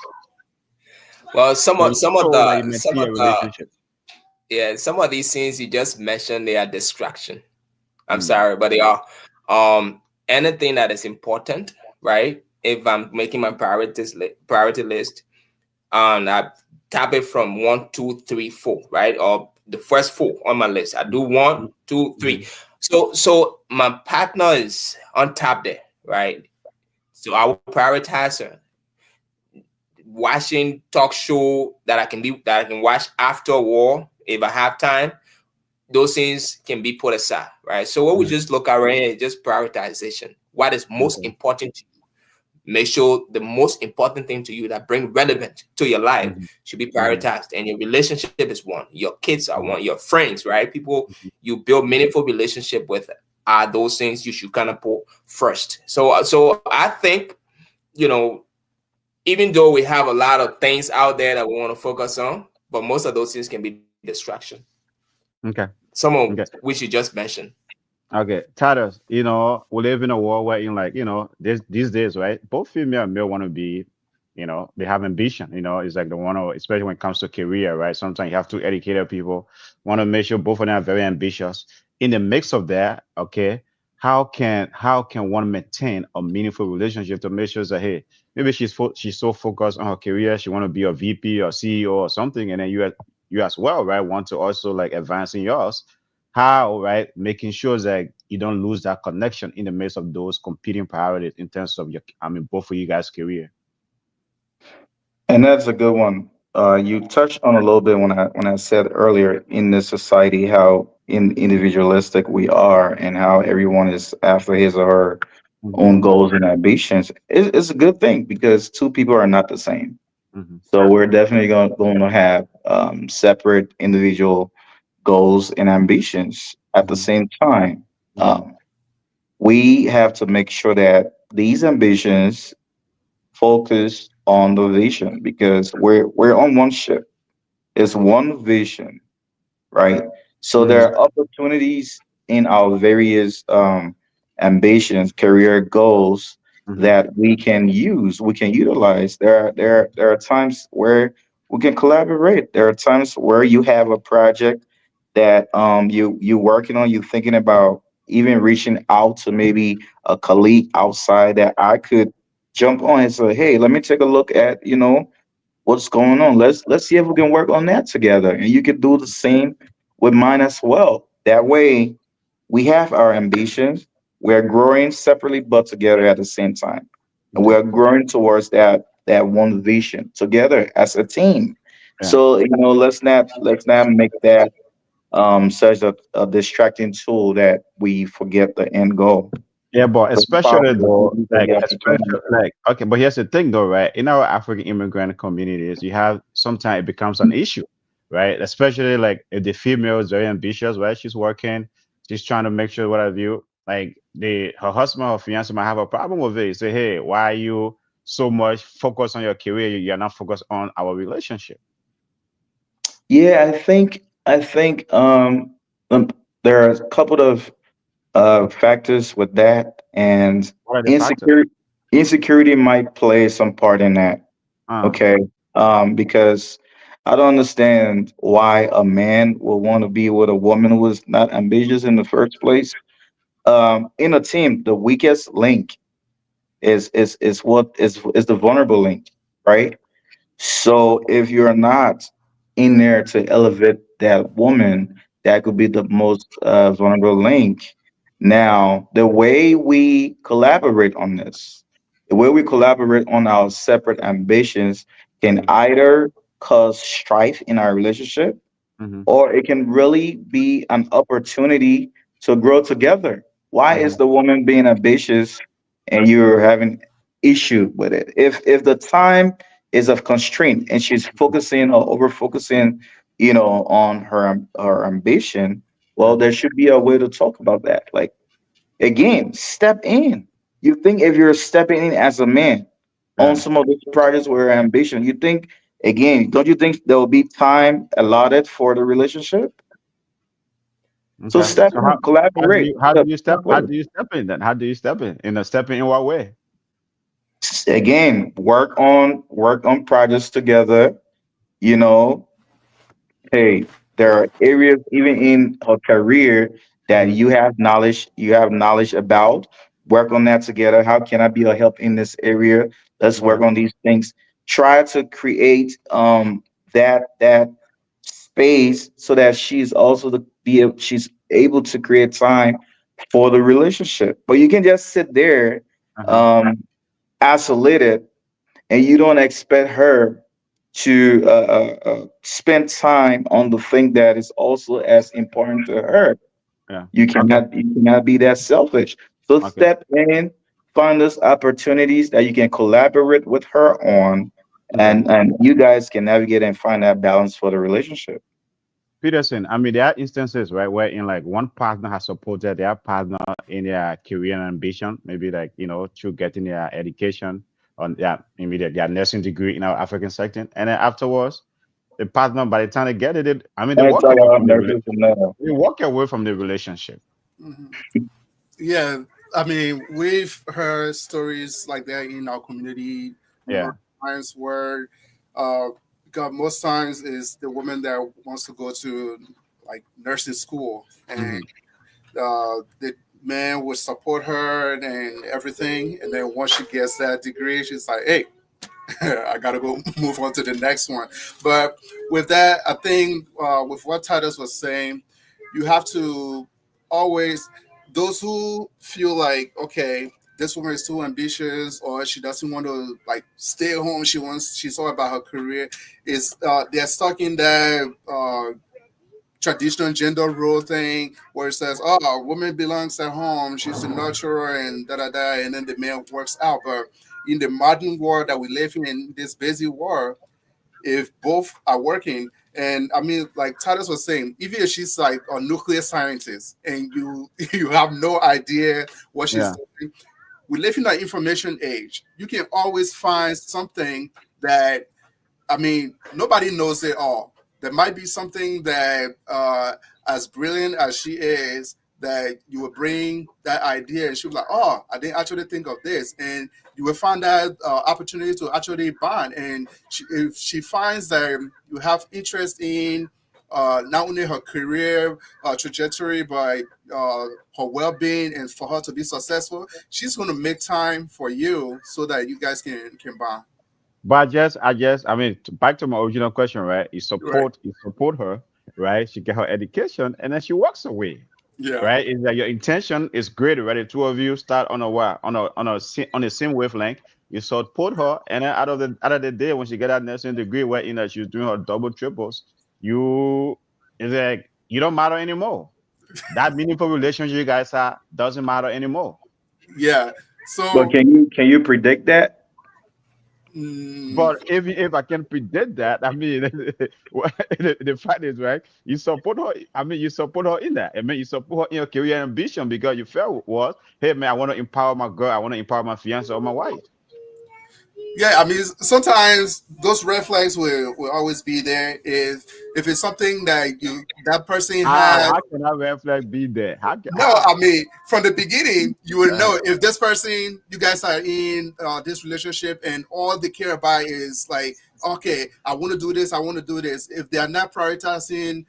Well, some of relationship. some of these things you just mentioned, they are distraction. I'm Mm. sorry, but they are. Anything that is important, right? If I'm making my priority list, and I tap it from 1, 2, 3, 4, right? Or the first 4 on my list. I do 1, 2, 3. So my partner is on top there, right? So I will prioritize her. Watching talk show that I can watch after war if I have time. Those things can be put aside, right? So what we just look at right here is just prioritization. What is most important to you? Make sure the most important thing to you that bring relevance to your life should be prioritized. And your relationship is one. Your kids are one. Your friends, right? People you build meaningful relationship with are those things you should kind of put first. So I think, even though we have a lot of things out there that we want to focus on, but most of those things can be distraction. Okay. Some of which you just mentioned. Okay, Tadas, we live in a world where, these days, right? Both female and male want to be, they have ambition. It's like they want to, especially when it comes to career, right? Sometimes you have two educated people want to make sure both of them are very ambitious. In the mix of that, okay, how can one maintain a meaningful relationship to make sure that, hey, maybe she's so focused on her career, she want to be a VP or CEO or something, and then you as well, right, want to also like advance in yours. How, right, making sure that you don't lose that connection in the midst of those competing priorities in terms of both of you guys' career. And that's a good one. You touched on a little bit when I said earlier in this society how individualistic we are and how everyone is after his or her own goals and ambitions. It's a good thing because two people are not the same. So we're definitely going to have separate individual goals and ambitions at the same time. We have to make sure that these ambitions focus on the vision because we're on one ship. It's one vision, right? So there are opportunities in our various ambitions, career goals that we can use, we can utilize. There are times where we can collaborate. There are times where you have a project that you working on, you thinking about even reaching out to maybe a colleague outside that I could jump on and say, hey, let me take a look at what's going on. Let's see if we can work on that together. And you could do the same with mine as well. That way we have our ambitions. We're growing separately but together at the same time. And we're growing towards that one vision together as a team. So let's not make that such a distracting tool that we forget the end goal. Yeah, but especially though, okay, but here's the thing though, right? In our African immigrant communities, you have sometimes it becomes an issue, right? Especially like if the female is very ambitious, right? She's working, she's trying to make sure what have you, like her husband or fiance might have a problem with it. You say, hey, why are you so much focused on your career? You're not focused on our relationship. Yeah, I think there are a couple of factors with that, and insecurity. insecurity might play some part in that. Uh, Okay. Because I don't understand why a man will want to be with a woman who is not ambitious in the first place. In a team, the weakest link is the vulnerable link, right? So if you're not in there to elevate that woman, that could be the most vulnerable link. Now, the way we collaborate on this, the way we collaborate on our separate ambitions can either cause strife in our relationship, mhm, or it can really be an opportunity to grow together. Why is mhm, the woman being ambitious and you're having issue with it? If the time is of constraint and she's focusing or over focusing, on her ambition, well, mhm. there should be a way to talk about that. Like, again, step in. You think if you're stepping in as a man on Yeah. some of those projects where ambition, you think, again, don't you think there will be time allotted for the relationship? So Okay. step So in, collaborate. Step how forward. do you step in then? How do you step in? Stepping in what way? Again, work on projects together. You know, hey, there are areas even in a career that Mhm, you have knowledge about. Work on that together. How can I be a help in this area? Let's okay. work on these things. Try to create that space so that she's able to create time for the relationship. But you can just sit there Uh-huh. um isolated, and you don't expect her to spend time on the thing that is also as important to her. Yeah. You Okay. cannot be that selfish. So Okay. step in, find those opportunities that you can collaborate with her on, Okay. and you guys can navigate and find that balance for the relationship. Peterson, I mean, there are instances, right, where in like one partner has supported their partner in their career and ambition, maybe like, through getting their education on maybe their nursing degree in our African section. And then afterwards, the partner, by the time they get it, they I walk talk away about from the nurses now. they walk away from the relationship. Mhm. Yeah, I mean, we've heard stories like that in our community Yeah. numerous times where, uh, because most times is the woman that wants to go to like nursing school, and Hmm. the man would support her and everything, and then once she gets that degree, she's like, "Hey, I gotta go move on to the next one." But with that, I think with what Titus was saying, you have to always those who feel like, okay, this woman is too ambitious or she doesn't want to like stay home. She's all about her career. Is they're stuck in that traditional gender role thing where it says, "Oh, a woman belongs at home. She's the nurturer and da da da," and then the man works out. But in the modern world that we live in this busy world, if both are working, and I mean, like Titus was saying, even if she's like a nuclear scientist and you you have no idea what she's Yeah. doing, we live in an information age. You can always find something that, I mean, nobody knows it all. There might be something that, as brilliant as she is, that you will bring that idea, and she'll be like, "Oh, I didn't actually think of this," and you will find that opportunity to actually bond. And if she finds that you have interest in not only her career trajectory, but her well-being, and for her to be successful, she's going to make time for you so that you guys can bond. But back to my original question, right? Right. You support her, right? She get her education, and then she walks away, Yeah. right? Is that your intention is great, right? The two of you start on a what? On the same wavelength. You support her, and then out of the day, when she get that nursing degree, where she's doing her double triples, you is like you don't matter anymore. That meaningful relationship you guys have doesn't matter anymore. Yeah. But So, can you predict that? mm, But if I can predict that, the fact is, right, you support her. You support her in that. You support her in your career ambition because you felt was, hey man, I want to empower my girl, I want to empower my fiance or my wife. Yeah, I mean, sometimes those red flags will always be there. If it's something that that person had. How can a red flag be there? No, How? I mean, from the beginning, you would Uh, know if this person, you guys are in this relationship, and all they care about is like, okay, I want to do this, I want to do this. If they are not prioritizing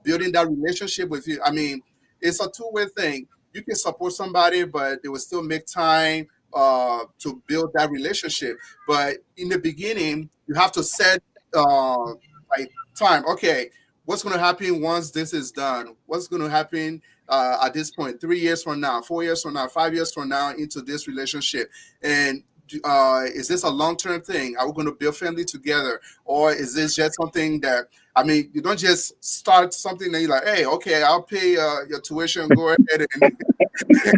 building that relationship with you, I mean, it's a two-way thing. You can support somebody, but they will still make time to build that relationship. But in the beginning, you have to set like time. Okay, what's going to happen once this is done? What's going to happen at this point, 3 years from now, 4 years from now, 5 years from now into this relationship? And is this a long-term thing? Are we going to build family together? Or is this just something that, I mean, you don't just start something that you're like, hey, okay, I'll pay your tuition, go ahead and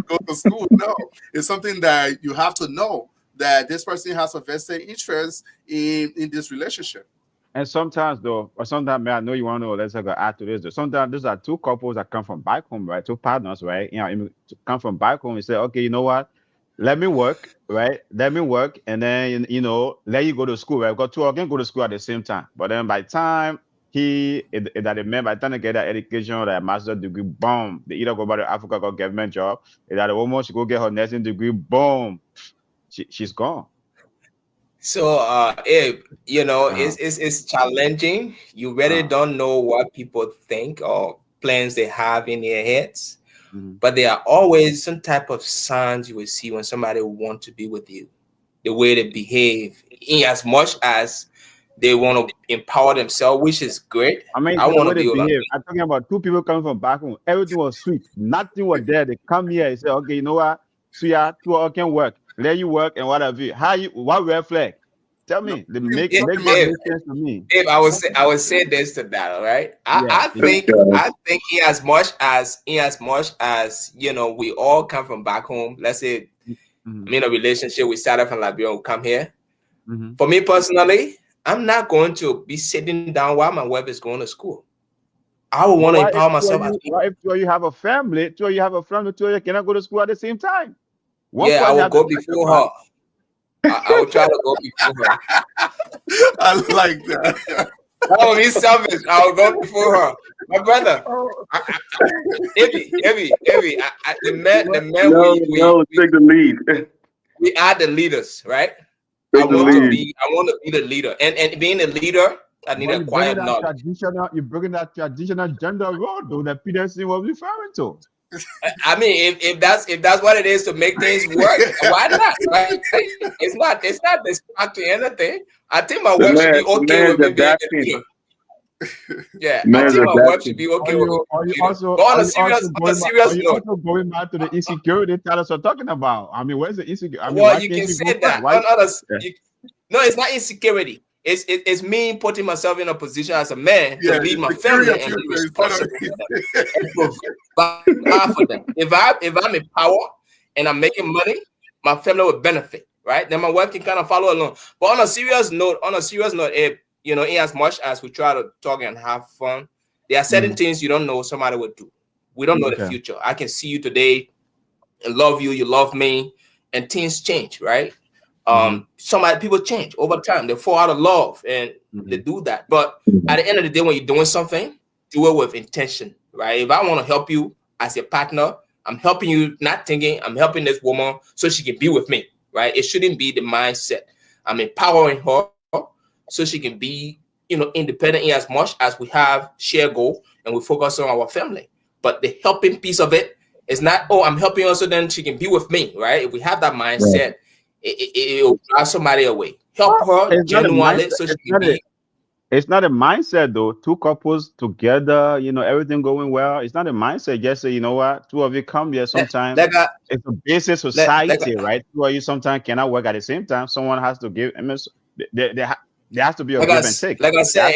go to school. No, it's something that you have to know that this person has a vested interest in this relationship. and sometimes though, or sometimes man, I know you want to know. Let's go add to this. Though. Sometimes these are two couples that come from back home, right? Two partners, right? Come from back home and say, okay, you know what? Let me work, right? Let me work, and then let you go to school, right? Because two of them go to school at the same time. But then by the time that the man, by the time they get that education or that master's degree, boom, they either go back to Africa, got government job. If that the woman she go get her nursing degree, boom, she's gone. So, Abe, it's challenging. You really don't know what people think or plans they have in their heads, but there are always some type of signs you will see when somebody want to be with you, the way they behave, in as much as they want to empower themselves, which is great. I mean, I want to the way be they with behave. I'm talking about two people coming from back home. Everything was sweet. Nothing was there. They come here and say, okay, you know what? So yeah, two of us can work. Let you work and whatever. What red flag? Tell me. They make sense to me. If I would say this to that, all right? I think in as much as we all come from back home. Let's say I'm in a relationship, we started from Liberia, we come here. For me personally, I'm not going to be sitting down while my wife is going to school. I would want to empower myself. What if two of you have a family? Two of you cannot go to school at the same time. I will go before her. I will try to go before her. I like that. That would be selfish. I will go before her. My brother, Evie, the men. Take the lead. We are the leaders, right? I want to be the leader, and being a leader, I need a quiet knowledge. You're bringing that traditional gender role, though, that Peterson was referring to. I mean, if that's what it is to make things work, why not? Right? It's not distracting anything. I think my wife should be okay with me being a leader. Yeah, I think my wife should be okay with me. But on a serious note, also going back to the insecurity that us are talking about. I mean, where's the insecurity? I mean, well, you can say that. No, it's not insecurity. It's me putting myself in a position as a man to lead my family and be responsible for them. If I'm in power and I'm making money, my family will benefit, right? Then my wife can kind of follow along. But on a serious note, in as much as we try to talk and have fun, there are certain things you don't know somebody would do. We don't know the future. I can see you today and love you, you love me, and things change, right? People change over time. They fall out of love and they do that. But at the end of the day, when you're doing something, do it with intention, right? If I want to help you as a partner, I'm helping you, not thinking I'm helping this woman so she can be with me, right? It shouldn't be the mindset. I'm empowering her so she can be, independent in as much as we have shared goal and we focus on our family. But the helping piece of it is not, I'm helping her so then she can be with me, right? If we have that mindset, it will drive somebody away. Help her genuinely so she can be. It's not a mindset though. Two couples together, everything going well. It's not a mindset. Just say, you know what, two of you come here sometimes. It's a basic society, right? Two of you sometimes cannot work at the same time. Someone has to give. There has to be a give and take. Like I said,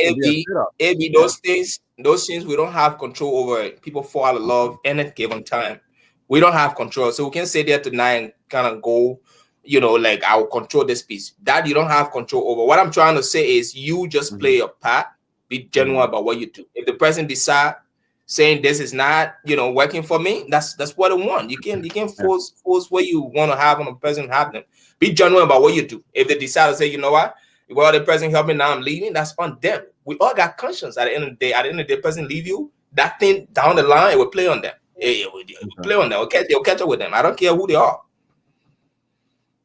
AB, those things we don't have control over it. People fall out of love any given time. We don't have control. So we can sit there tonight and kind of go, I will control this piece. That you don't have control over. What I'm trying to say is you just play your part, be genuine about what you do. If the person decide saying this is not, working for me. That's what I want. You can Yeah. force what you want to have on a person, have them. Be genuine about what you do. If they decide to say, you know what, well, the person helped me, now I'm leaving, that's on them. We all got conscience at the end of the day. At the end of the day, person leave you, that thing down the line, it will play on them. It will play on them. They'll catch up with them. I don't care who they are.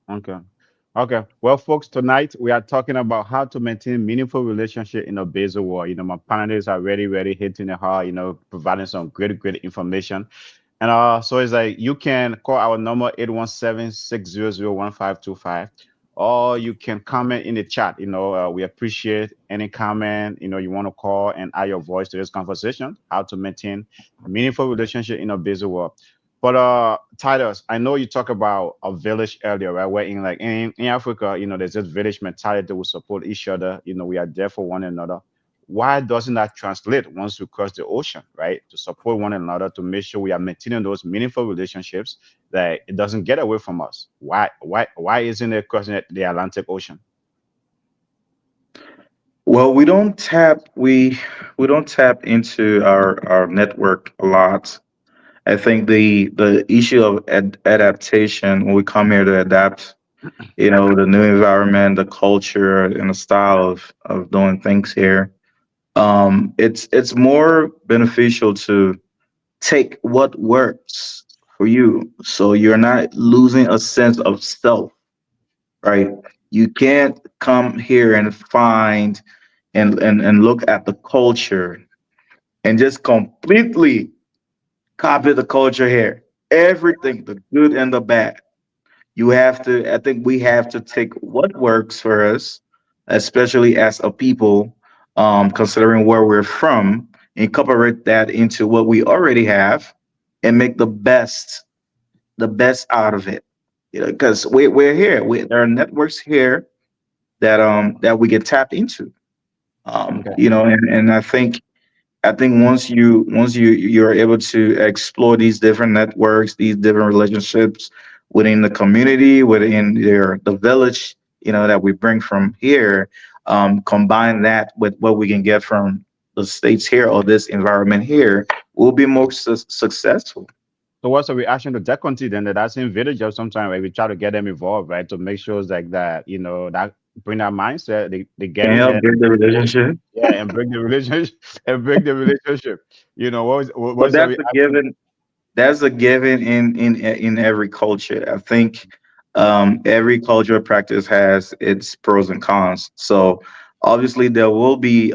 Okay. Okay. Well, folks, tonight we are talking about how to maintain meaningful relationship in a busy world. My panelists are really hitting it hard, providing some great information. And so it's like you can call our number 817-600-1525, or you can comment in the chat. We appreciate any comment, you want to call and add your voice to this conversation, how to maintain meaningful relationship in a busy world. But Titus, I know you talked about a village earlier, right? Where in Africa, there's this village mentality that we support each other. We are there for one another. Why doesn't that translate once we cross the ocean, right? To support one another, to make sure we are maintaining those meaningful relationships, that it doesn't get away from us. Why isn't it crossing the Atlantic Ocean? Well, we don't tap into our network a lot. I think the issue of adaptation, when we come here to adapt, the new environment, the culture, and the style of doing things here, it's more beneficial to take what works for you, so you're not losing a sense of self, right? You can't come here and find and look at the culture and just completely copy the culture here. Everything, the good and the bad. I think we have to take what works for us, especially as a people, considering where we're from, incorporate that into what we already have and make the best out of it. Because we're here. There are networks here that we get tapped into. Okay. And I think once you're able to explore these different networks, these different relationships within the community, within the village, that we bring from here, combine that with what we can get from the states here or this environment here, we'll be more successful. So what's the reaction to that continent that that's in villages sometimes, right? We try to get them involved, right? To make sure it's like that, that bring that mindset, they get Can in help there, build the relationship. yeah, and break the relationship and break the relationship. But What's the that's a reaction? given. That's a given in every culture. I think every cultural practice has its pros and cons. So obviously there will be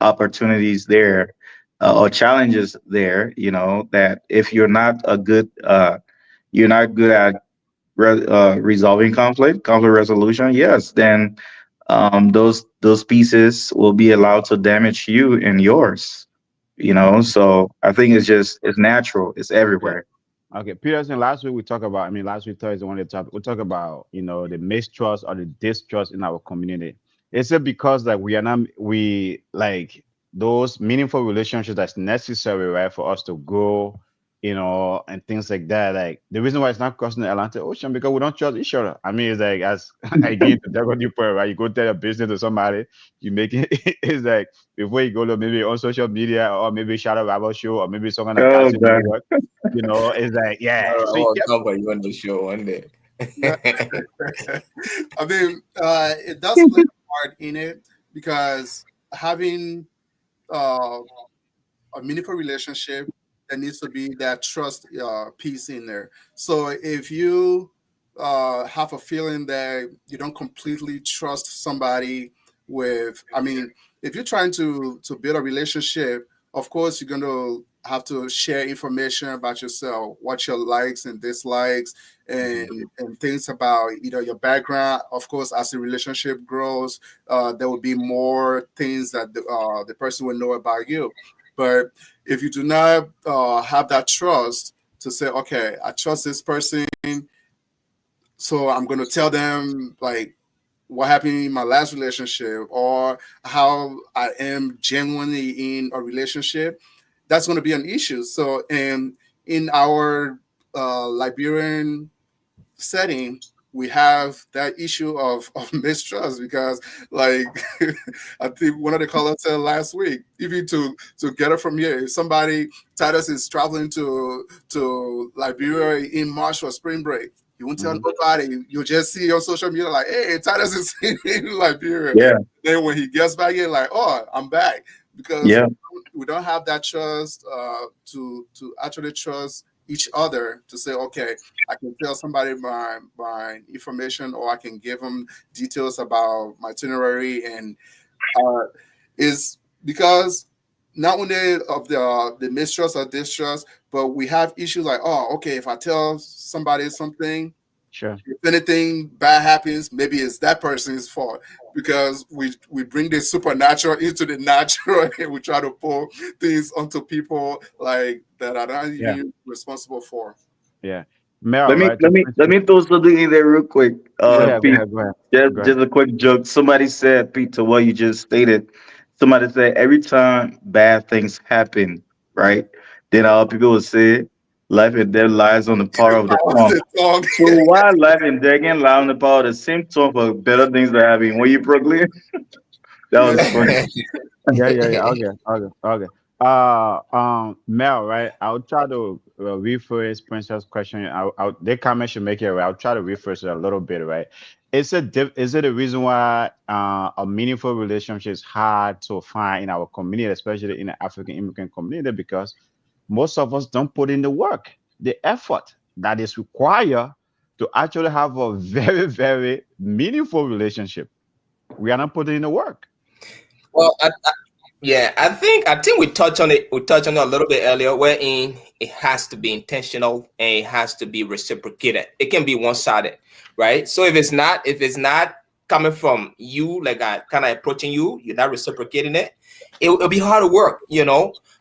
opportunities there, or challenges there. That if you're not good at resolving conflict resolution. Yes, then those pieces will be allowed to damage you and yours. So I think it's natural. It's Yeah. everywhere. Okay, Peterson. Last week we talked about. I mean, last week Thursday one of the topic we talked about. The mistrust or the distrust in our community. Is it because that we like those meaningful relationships that's necessary, right, for us to grow, and things like that. Like the reason why it's not crossing the Atlantic Ocean because we don't trust each other. I mean, it's like as again to that what you put, right? You go tell a business to somebody, you make it. It's like before you go to maybe on social media or maybe Shadow Rival Show or maybe someone like Oh Cassie God. Network. It's like I yeah. So you want kept to come for you on the show one day. I mean, it does play a part in it because having uh, a meaningful relationship, there needs to be that trust piece in there. So if you have a feeling that you don't completely trust somebody I mean, if you're trying to build a relationship, of course you're going to have to share information about yourself, what your likes and dislikes, Mhm. and things about your background. Of course, as the relationship grows, there will be more things that the person will know about you. But if you do not have that trust to say, okay, I trust this person, so I'm going to tell them like what happened in my last relationship or how I am genuinely in a relationship, that's going to be an issue. So, and in our Liberian setting, we have that issue of mistrust because, like, I think one of the callers said last week, even to get it from here, if somebody, Titus is traveling to Liberia in March for spring break, you won't tell nobody. You'll just see on social media like, hey, Titus is in Liberia. Yeah. Then when he gets back in, like, oh, I'm back. Because we don't have that trust to actually trust each other to say, okay, I can tell somebody my information, or I can give them details about my itinerary, and is because not only of the mistrust or distrust, but we have issues like, oh, okay, if I tell somebody something, sure, if anything bad happens, maybe it's that person's fault, because we bring the supernatural into the natural and we try to pull things onto people like that are not even responsible for. Yeah. Mel, let me throw something in there real quick. Pete, go ahead. Just a quick joke. Somebody said, Pete, to what you just stated. Somebody said every time bad things happen, right? Then all people will say, life and death lies on the power of the tongue. So why life and death can lie on the power of the same tongue for better things that happen? When you proclaim, that was funny. Okay. Mel, right? I'll try to rephrase Princess' question. They comment should make it right. I'll try to rephrase it a little bit, right? Is it a reason why a meaningful relationship is hard to find in our community, especially in the African immigrant community, because most of us don't put in the work, the effort that is required to actually have a very, very meaningful relationship. We are not putting in the work. Well, I think we touched on it. We touched on it a little bit earlier, wherein it has to be intentional and it has to be reciprocated. It can be one-sided, right? So if it's not coming from you, like I kind of approaching you, you're not reciprocating it, it'll be hard to work,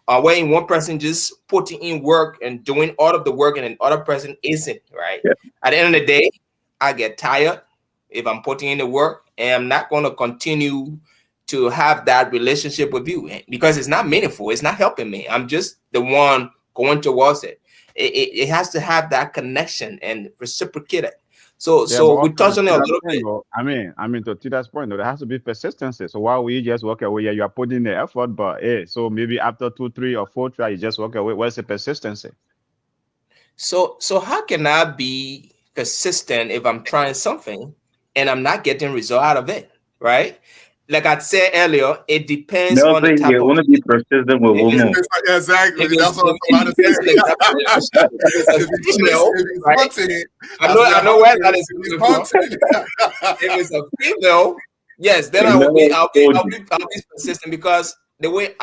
wherein one person just putting in work and doing all of the work and another person isn't, right? Yeah. At the end of the day, I get tired if I'm putting in the work, and I'm not going to continue to have that relationship with you because it's not meaningful. It's not helping me. I'm just the one going towards it. It has to have that connection and reciprocate it. So we touched on it a little bit. I mean, to Tita's point, though, there has to be persistency. So while we just walk away, you are putting the effort, but so maybe after 2, 3, or 4 tries, you just walk away. What's the persistency? So how can I be consistent if I'm trying something and I'm not getting result out of it, right? Like I said earlier, it depends on the type. You want to be persistent with women. Exactly. That's what I'm about to say. I know where that is coming from. If it's a female, yes, then I'll be persistent, because the way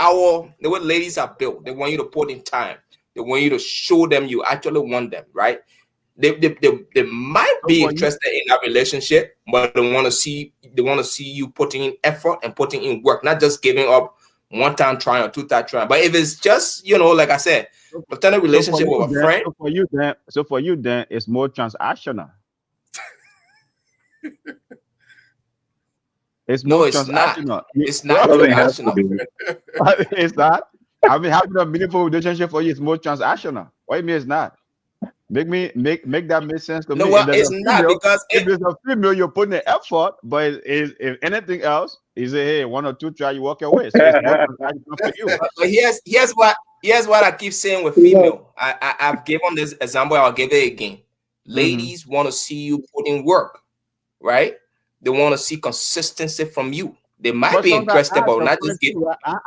ladies are built, they want you to put in time. They want you to show them you actually want them, right? They might be interested in that relationship, but they want to see you putting in effort and putting in work, not just giving up one time trying or 2 times trying. But if it's just, like I said, platonic relationship with a friend. So for you then, it's more transactional. It's more transactional. It's not transactional. It's not. I mean, having a meaningful relationship for you is more transactional. What do you mean it's not? Make that make sense to me. No, well, it's not, because if it's a female, you're putting the effort, but if anything else, you say, hey, 1 or 2 try, you walk away. So it's more for you. But here's what I keep saying with female. I've given this example. I'll give it again. Ladies want to see you put in work, right? They want to see consistency from you. They might be interested, but not just get.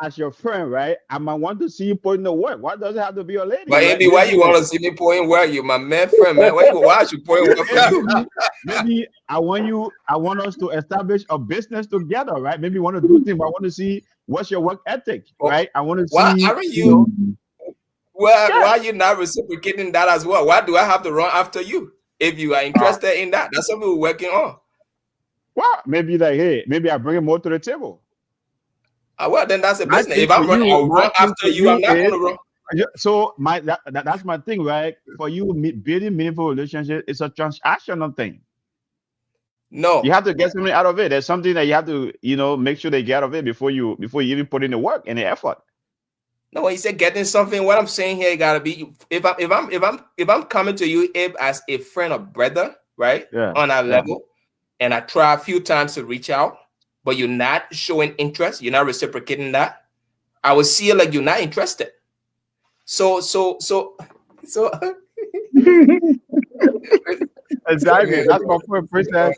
As your friend, right? I might want to see you put in the work. Why does it have to be a lady? But Andy, why you want to see me put in work? You my man friend, man. Why should put in work? Maybe I want us to establish a business together, right? Maybe you want to do things, but I want to see what's your work ethic, right? I want to see. Why are you? Why are you not reciprocating that as well? Why do I have to run after you if you are interested in that? That's something we're working on. Well, maybe maybe I bring it more to the table. Well, then that's a business. If I'll run after you, I'm not going to run. So that's my thing, right? For you, building meaningful relationship is a transactional thing. No, you have to get something out of it. There's something that you have to, make sure they get out of it before you even put in the work and the effort. No, when you say getting something, what I'm saying here, you gotta be. If I'm coming to you, Abe, as a friend or brother, right? Yeah. On that Yeah. level. And I try a few times to reach out, but you're not showing interest. You're not reciprocating that. I will see it like you're not interested. So Exactly. That's my point. Princess.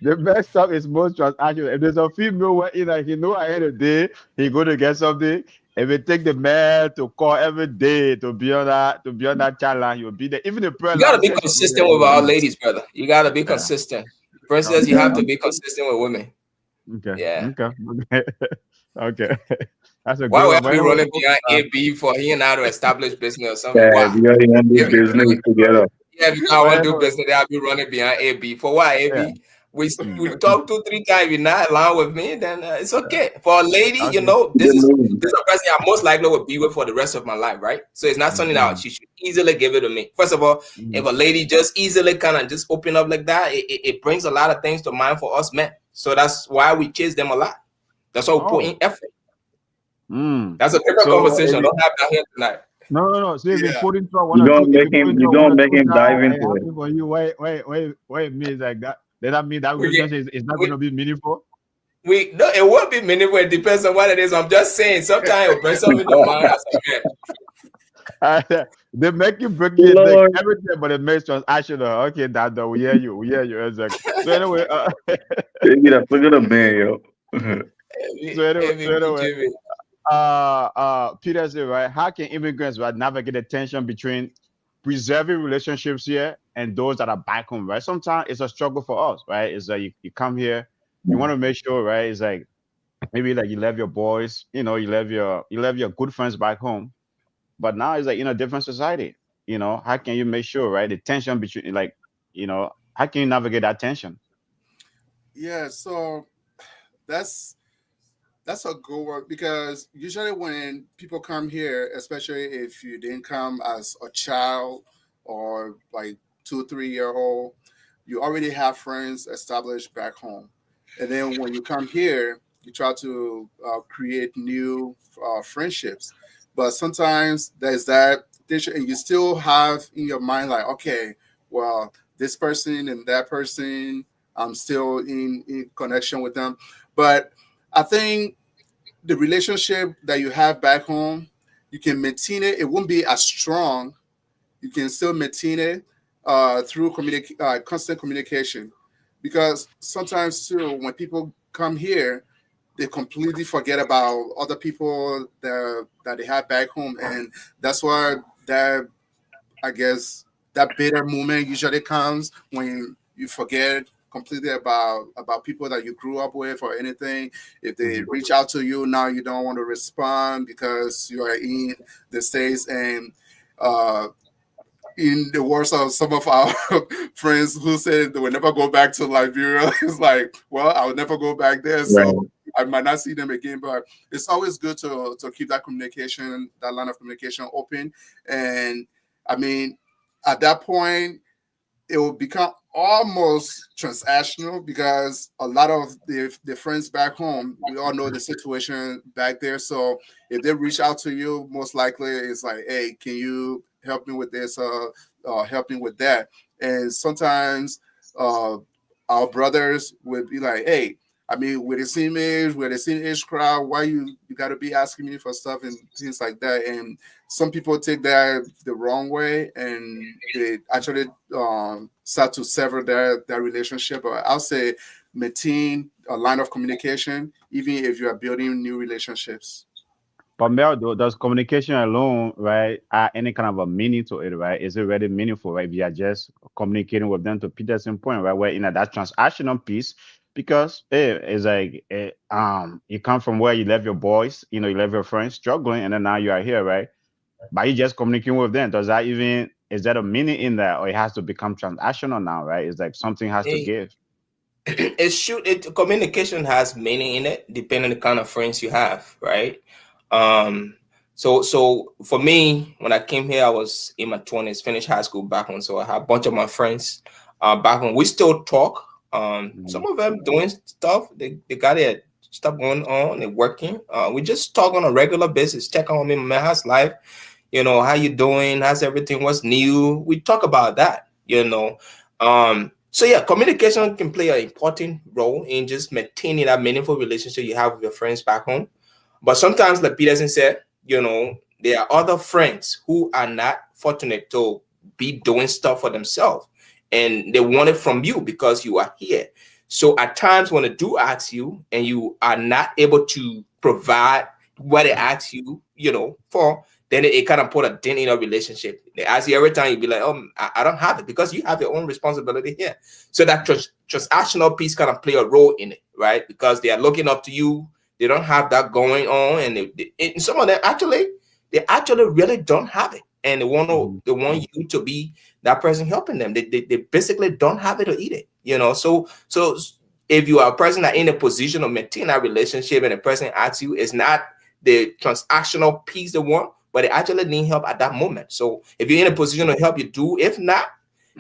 The best stuff is most transactional. If there's a female where either he know ahead of the day he go to get something, if it take the man to call every day to be on that challenge, you'll be there. Even the prayer you gotta line be session, consistent with our ladies, brother. You gotta be Yeah. consistent. For instance, you have to be consistent with women. Okay. Yeah. Okay. Okay. That's a Why good would one. I be But running behind AB for he and I to establish business or something? Yeah, Why? because you want to do If- business together. Yeah, if I want to do business, I'll be running behind AB. For what, AB? Yeah. We talk 2-3 times. You're not along with me, then it's okay. For a lady, Okay. you know, this Good is move. a person I most likely would be with for the rest of my life, right? So it's not something that she should easily give it to me. First of all, if a lady just easily kind of just open up like that, it brings a lot of things to mind for us men. So that's why we chase them a lot. That's why we put in effort. That's a different conversation. Don't have that here tonight. No. So if you Yeah. put into one You or don't two, make him. You don't make him dive into it. for you, wait, means like that. Does that mean that relationship is not going to be meaningful? No, it won't be meaningful. It depends on what it is. I'm just saying. Sometimes it brings something to mind as a man. They make you break it like Lord. everything, but it makes transactional. Okay, Dad, we hear you. Exactly. So anyway, Look at the man, yo. So anyway, Peter said, right? How can immigrants navigate the tension between preserving relationships here and those that are back home, right? Sometimes it's a struggle for us, right? It's like you come here, you want to make sure, right? It's like maybe like you left your boys, you left your good friends back home, but now it's like in a different society. How can you make sure, right? The tension between, like, how can you navigate that tension? Yeah, so that's a good one, because usually when people come here, especially if you didn't come as a child or like 2-3 year old, you already have friends established back home, and then when you come here, you try to create new friendships, but sometimes there's that tension, and you still have in your mind like, okay, well, this person and that person, I'm still in connection with them, but I think the relationship that you have back home, you can maintain it. It won't be as strong. You can still maintain it through constant communication, because sometimes too, when people come here, they completely forget about other people that they have back home, and that's why that, I guess, that bitter moment usually comes when you forget completely about people that you grew up with or anything. If they reach out to you now, you don't want to respond because you are in the States, and in the words of some of our friends who said they will never go back to Liberia, it's like, well, I'll never go back there, so I might not see them again. But it's always good to keep that communication, that line of communication open. And I mean, at that point, it will become almost transactional, because a lot of the friends back home, we all know the situation back there. So if they reach out to you, most likely it's like, hey, can you help me with this, help me with that? And sometimes our brothers would be like, hey, I mean, we're the same age crowd, why you got to be asking me for stuff and things like that. And some people take that the wrong way, and they actually start to sever that relationship. But I'll say maintain a line of communication, even if you are building new relationships. But Mel, does communication alone, right, add any kind of a meaning to it, right? Is it really meaningful, right? If you are just communicating with them, to Peterson's point, right, where that transactional piece, because it's like you come from where you left your boys, you left your friends struggling, and then now you are here, right? But you just communicating with them. Is that a meaning in that, or it has to become transactional now, right? It's like something has to give. Communication has meaning in it, depending on the kind of friends you have, right? So for me, when I came here, I was in my 20s, finished high school back home. So I have a bunch of my friends back home. We still talk. Some of them doing stuff. They got their stuff going on. They're working. We just talk on a regular basis. Check on me, man. How's life? How you doing? How's everything? What's new? We talk about that. So yeah, communication can play an important role in just maintaining that meaningful relationship you have with your friends back home. But sometimes, like Peterson said, there are other friends who are not fortunate to be doing stuff for themselves, and they want it from you because you are here. So at times when they do ask you and you are not able to provide what they ask you, for, then it kind of put a dent in a relationship. They ask you every time, you be like, oh, I don't have it, because you have your own responsibility here. So that transactional piece kind of play a role in it, right? Because they are looking up to you. They don't have that going on, and some of them they actually really don't have it, and they want you to be that person helping them. They basically don't have it to eat it, So if you are a person that in a position of maintaining that relationship, and the person asks you, it's not the transactional piece they want, but they actually need help at that moment. So if you're in a position to help, you do. If not,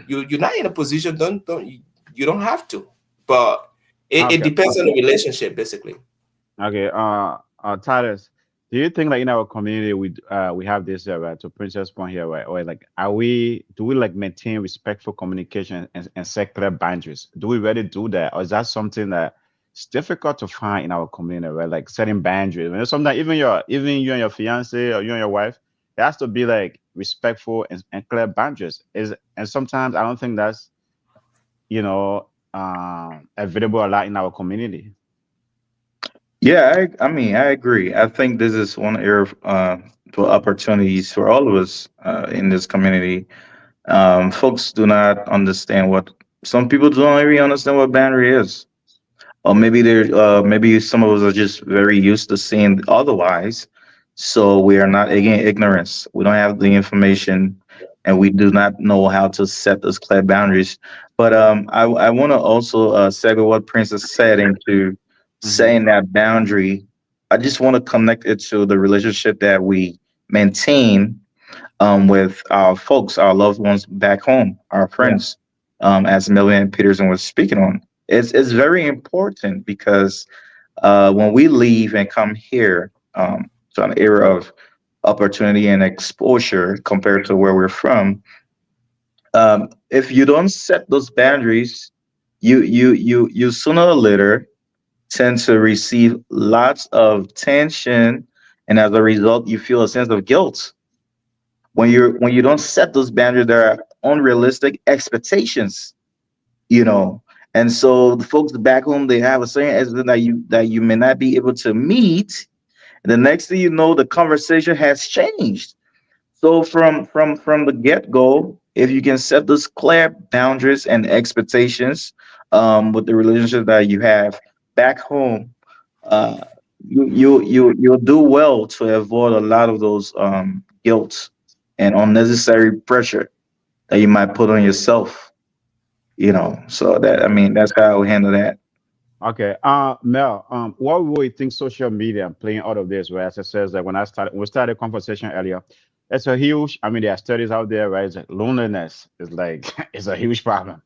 you're not in a position. You don't have to. But it depends on the relationship, basically. Okay, Titus, do you think like in our community we have this right, to Princess point here, right? Or like do we like maintain respectful communication and set clear boundaries? Do we really do that, or is that something that it's difficult to find in our community, right? Like setting boundaries. Sometimes even you and your fiance or you and your wife, it has to be like respectful and clear boundaries. And sometimes I don't think that's available a lot in our community. Yeah, I mean, I agree. I think this is one area for opportunities for all of us in this community. Folks do not understand some people don't really understand what boundary is, or maybe some of us are just very used to seeing otherwise. So we are not, again, ignorance. We don't have the information, and we do not know how to set those clear boundaries. But I want to also segue what Princess said into setting that boundary. I just want to connect it to the relationship that we maintain with our folks, our loved ones back home, our friends, as Millian Peterson was speaking on. It's very important because when we leave and come here to an era of opportunity and exposure compared to where we're from, if you don't set those boundaries, you sooner or later tend to receive lots of tension, and as a result, you feel a sense of guilt. When you don't set those boundaries, there are unrealistic expectations, and so the folks back home, they have a certain expectation that you may not be able to meet. And the next thing you know, the conversation has changed. So from the get go, if you can set those clear boundaries and expectations with the relationship that you have back home, you'll do well to avoid a lot of those guilt and unnecessary pressure that you might put on yourself. So that's how I would handle that. Okay. Mel, what role you think social media playing out of this, right? As it says that when we started the conversation earlier, it's a huge, there are studies out there, right? It's like loneliness is like it's a huge problem,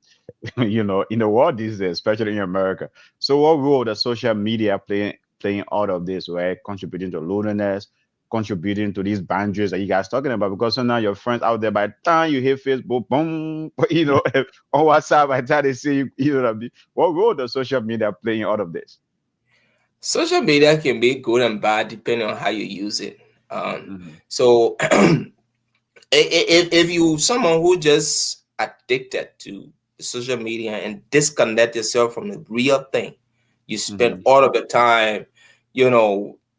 in the world these days, especially in America. So what role does social media playing out of this, right? Contributing to loneliness, contributing to these boundaries that you guys talking about, because sometimes your friends out there, by the time you hit Facebook, boom, on WhatsApp, by the time they see you, what role does social media playing out of this? Social media can be good and bad depending on how you use it. So if you someone who just addicted to social media and disconnect yourself from the real thing, you spend all of the time,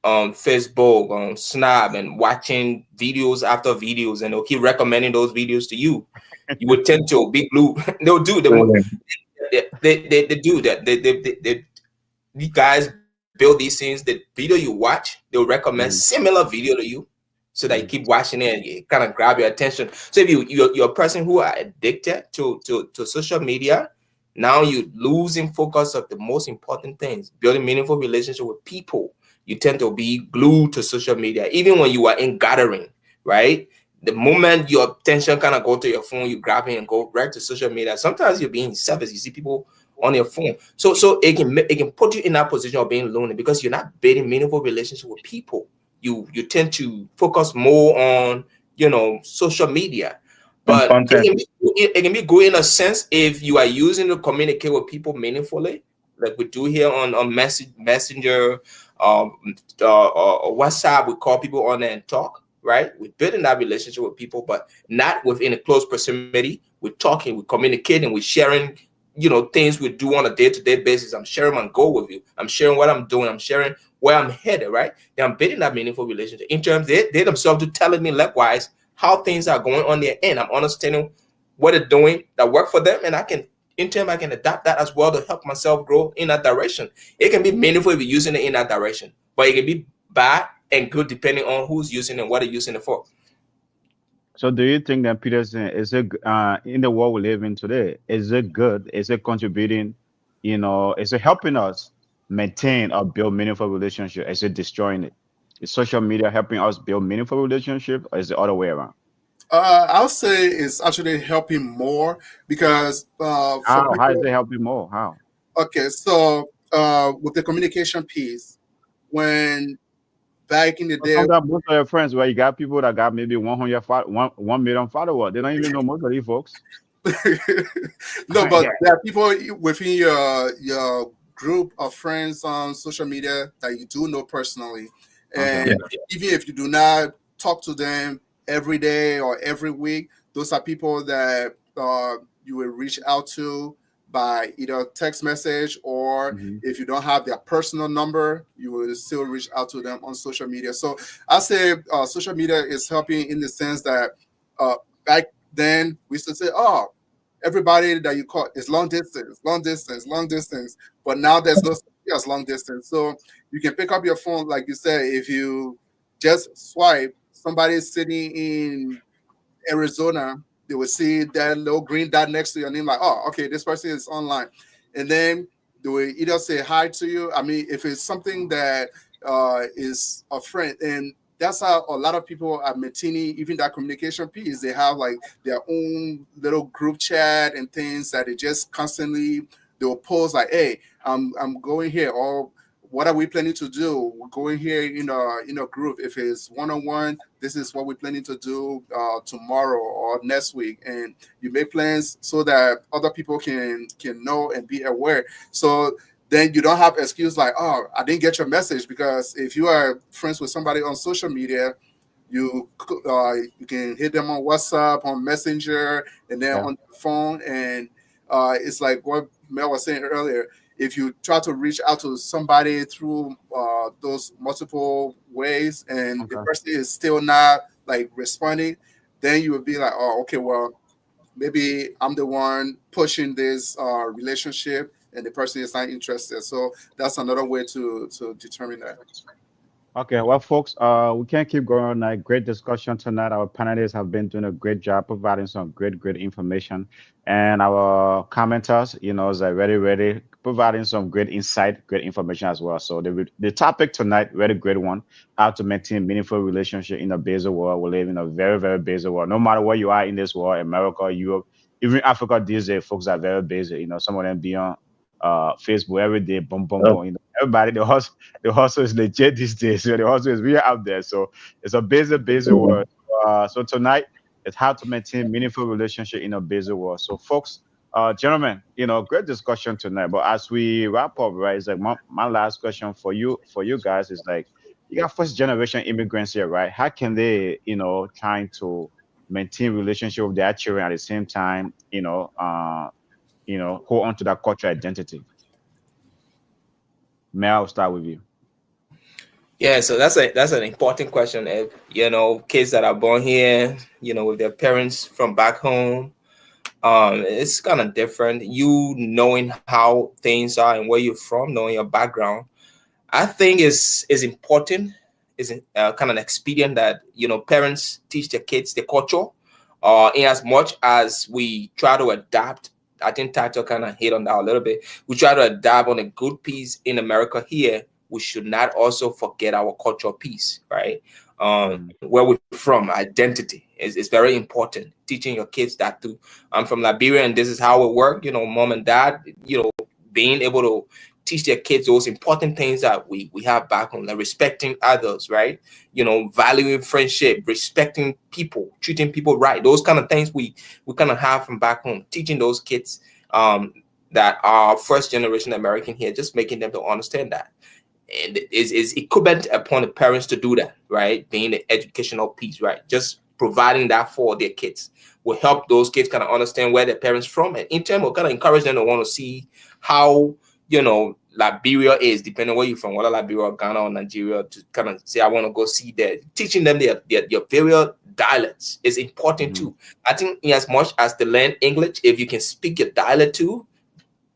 on Facebook, on Snap, and watching videos after videos, and they'll keep recommending those videos to you. You would tend to be glued. They'll do they do that. These guys build these things. The video you watch, they'll recommend similar video to you, so that you keep watching it and you kind of grab your attention. So if you're a person who are addicted to social media, now you're losing focus of the most important things, building meaningful relationship with people. You tend to be glued to social media, even when you are in gathering, right? The moment your attention kind of go to your phone, you grab it and go right to social media. Sometimes you're being selfish. You see people on your phone. So it can put you in that position of being lonely because you're not building meaningful relationship with people. You tend to focus more on social media. But content. it can be good in a sense if you are using to communicate with people meaningfully, like we do here on Messenger, or WhatsApp. We call people on there and talk, right? We're building that relationship with people, but not within a close proximity. We're talking, we're communicating, we're sharing, things we do on a day-to-day basis. I'm sharing my goal with you. I'm sharing what I'm doing. I'm sharing where I'm headed, right? Then I'm building that meaningful relationship. In terms, they themselves do telling me likewise how things are going on their end. I'm understanding what they're doing that work for them, and I can adapt that as well to help myself grow in that direction. It can be meaningful if you're using it in that direction, but it can be bad and good depending on who's using it and what they're using it for. So do you think that, Peterson, is it in the world we live in today, is it good? Is it contributing, is it helping us maintain or build meaningful relationship? Is it destroying it? Is social media helping us build meaningful relationship, or is it the other way around? I'll say it's actually helping more because for How is people, it helping more? How? okay, so with the communication piece, when back in the But day, sometimes most of your friends, where you got people that got maybe 1 million followers, they don't even know most of these folks. no, but Yeah. there are people within your group of friends on social media that you do know personally, Okay. and even if you do not talk to them every day or every week, those are people that you will reach out to by either text message, or Mhm. if you don't have their personal number, you will still reach out to them on social media. So I say social media is helping in the sense that back then we used to say, oh, everybody that you call is long distance, long distance, long distance. But now there's no such thing as long distance. So you can pick up your phone, like you say, if you just swipe, somebody sitting in Arizona, they will see that little green dot next to your name, like, oh, okay, this person is online. And then they will either say hi to you. I mean, if it's something that is a friend, and that's how a lot of people are maintaining even that communication piece. They have like their own little group chat and things that they just constantly, they will post like, hey, I'm going here, or what are we planning to do? We're going here in a group. If it's one-on-one, this is what we're planning to do tomorrow or next week. And you make plans so that other people can know and be aware. So then you don't have excuse like, oh, I didn't get your message. Because if you are friends with somebody on social media, you can hit them on WhatsApp, on Messenger, and then Yeah. on the phone. And it's like what Mel was saying earlier. If you try to reach out to somebody through those multiple ways, and the Okay. person is still not like responding, then you would be like, oh, okay, well, maybe I'm the one pushing this relationship, and the person is not interested. So that's another way to determine that. Okay, well, folks, we can't keep going on. Great discussion tonight. Our panelists have been doing a great job providing some great information, and our commenters, is ready, providing some great insight, great information as well. So the topic tonight, very great one: how to maintain meaningful relationship in a busy world. We live in a very busy world. No matter where you are in this world, America, Europe, even Africa these days, folks are very busy. Some of them be on Facebook every day, boom, boom, Oh, boom. Everybody, the hustle is legit these days. So the hustle is really out there. So it's a busy world. So tonight it's how to maintain meaningful relationship in a busy world. So folks, gentlemen, great discussion tonight. But as we wrap up, right, it's like my last question for you guys is like, you got first generation immigrants here, right? How can they, trying to maintain relationship with their children at the same time, hold on to that cultural identity? May I start with you? Yeah, so that's an important question, Ed. Kids that are born here, with their parents from back home, it's kind of different. You knowing how things are and where you're from, knowing your background, I think is important. Is kind of an expedient that parents teach their kids the culture, in as much as we try to adapt. I think Tato kind of hit on that a little bit. We try to adapt on a good piece in America here. We should not also forget our cultural piece, right? Where we're from, identity is very important. Teaching your kids that too. I'm from Liberia, and this is how it works. Mom and dad, being able to teach their kids those important things that we have back home, like respecting others, right? Valuing friendship, respecting people, treating people right. Those kind of things we kind of have from back home. Teaching those kids that are first generation American here, just making them to understand that. And is incumbent upon the parents to do that, right? Being the educational piece, right? Just providing that for their kids will help those kids kind of understand where their parents from, and in turn will kind of encourage them to want to see how Liberia is, depending on where you're from, whether Liberia or Ghana or Nigeria, to kind of say I want to go see that. Teaching them their various dialects is important too. I think in as much as they learn English, if you can speak your dialect too,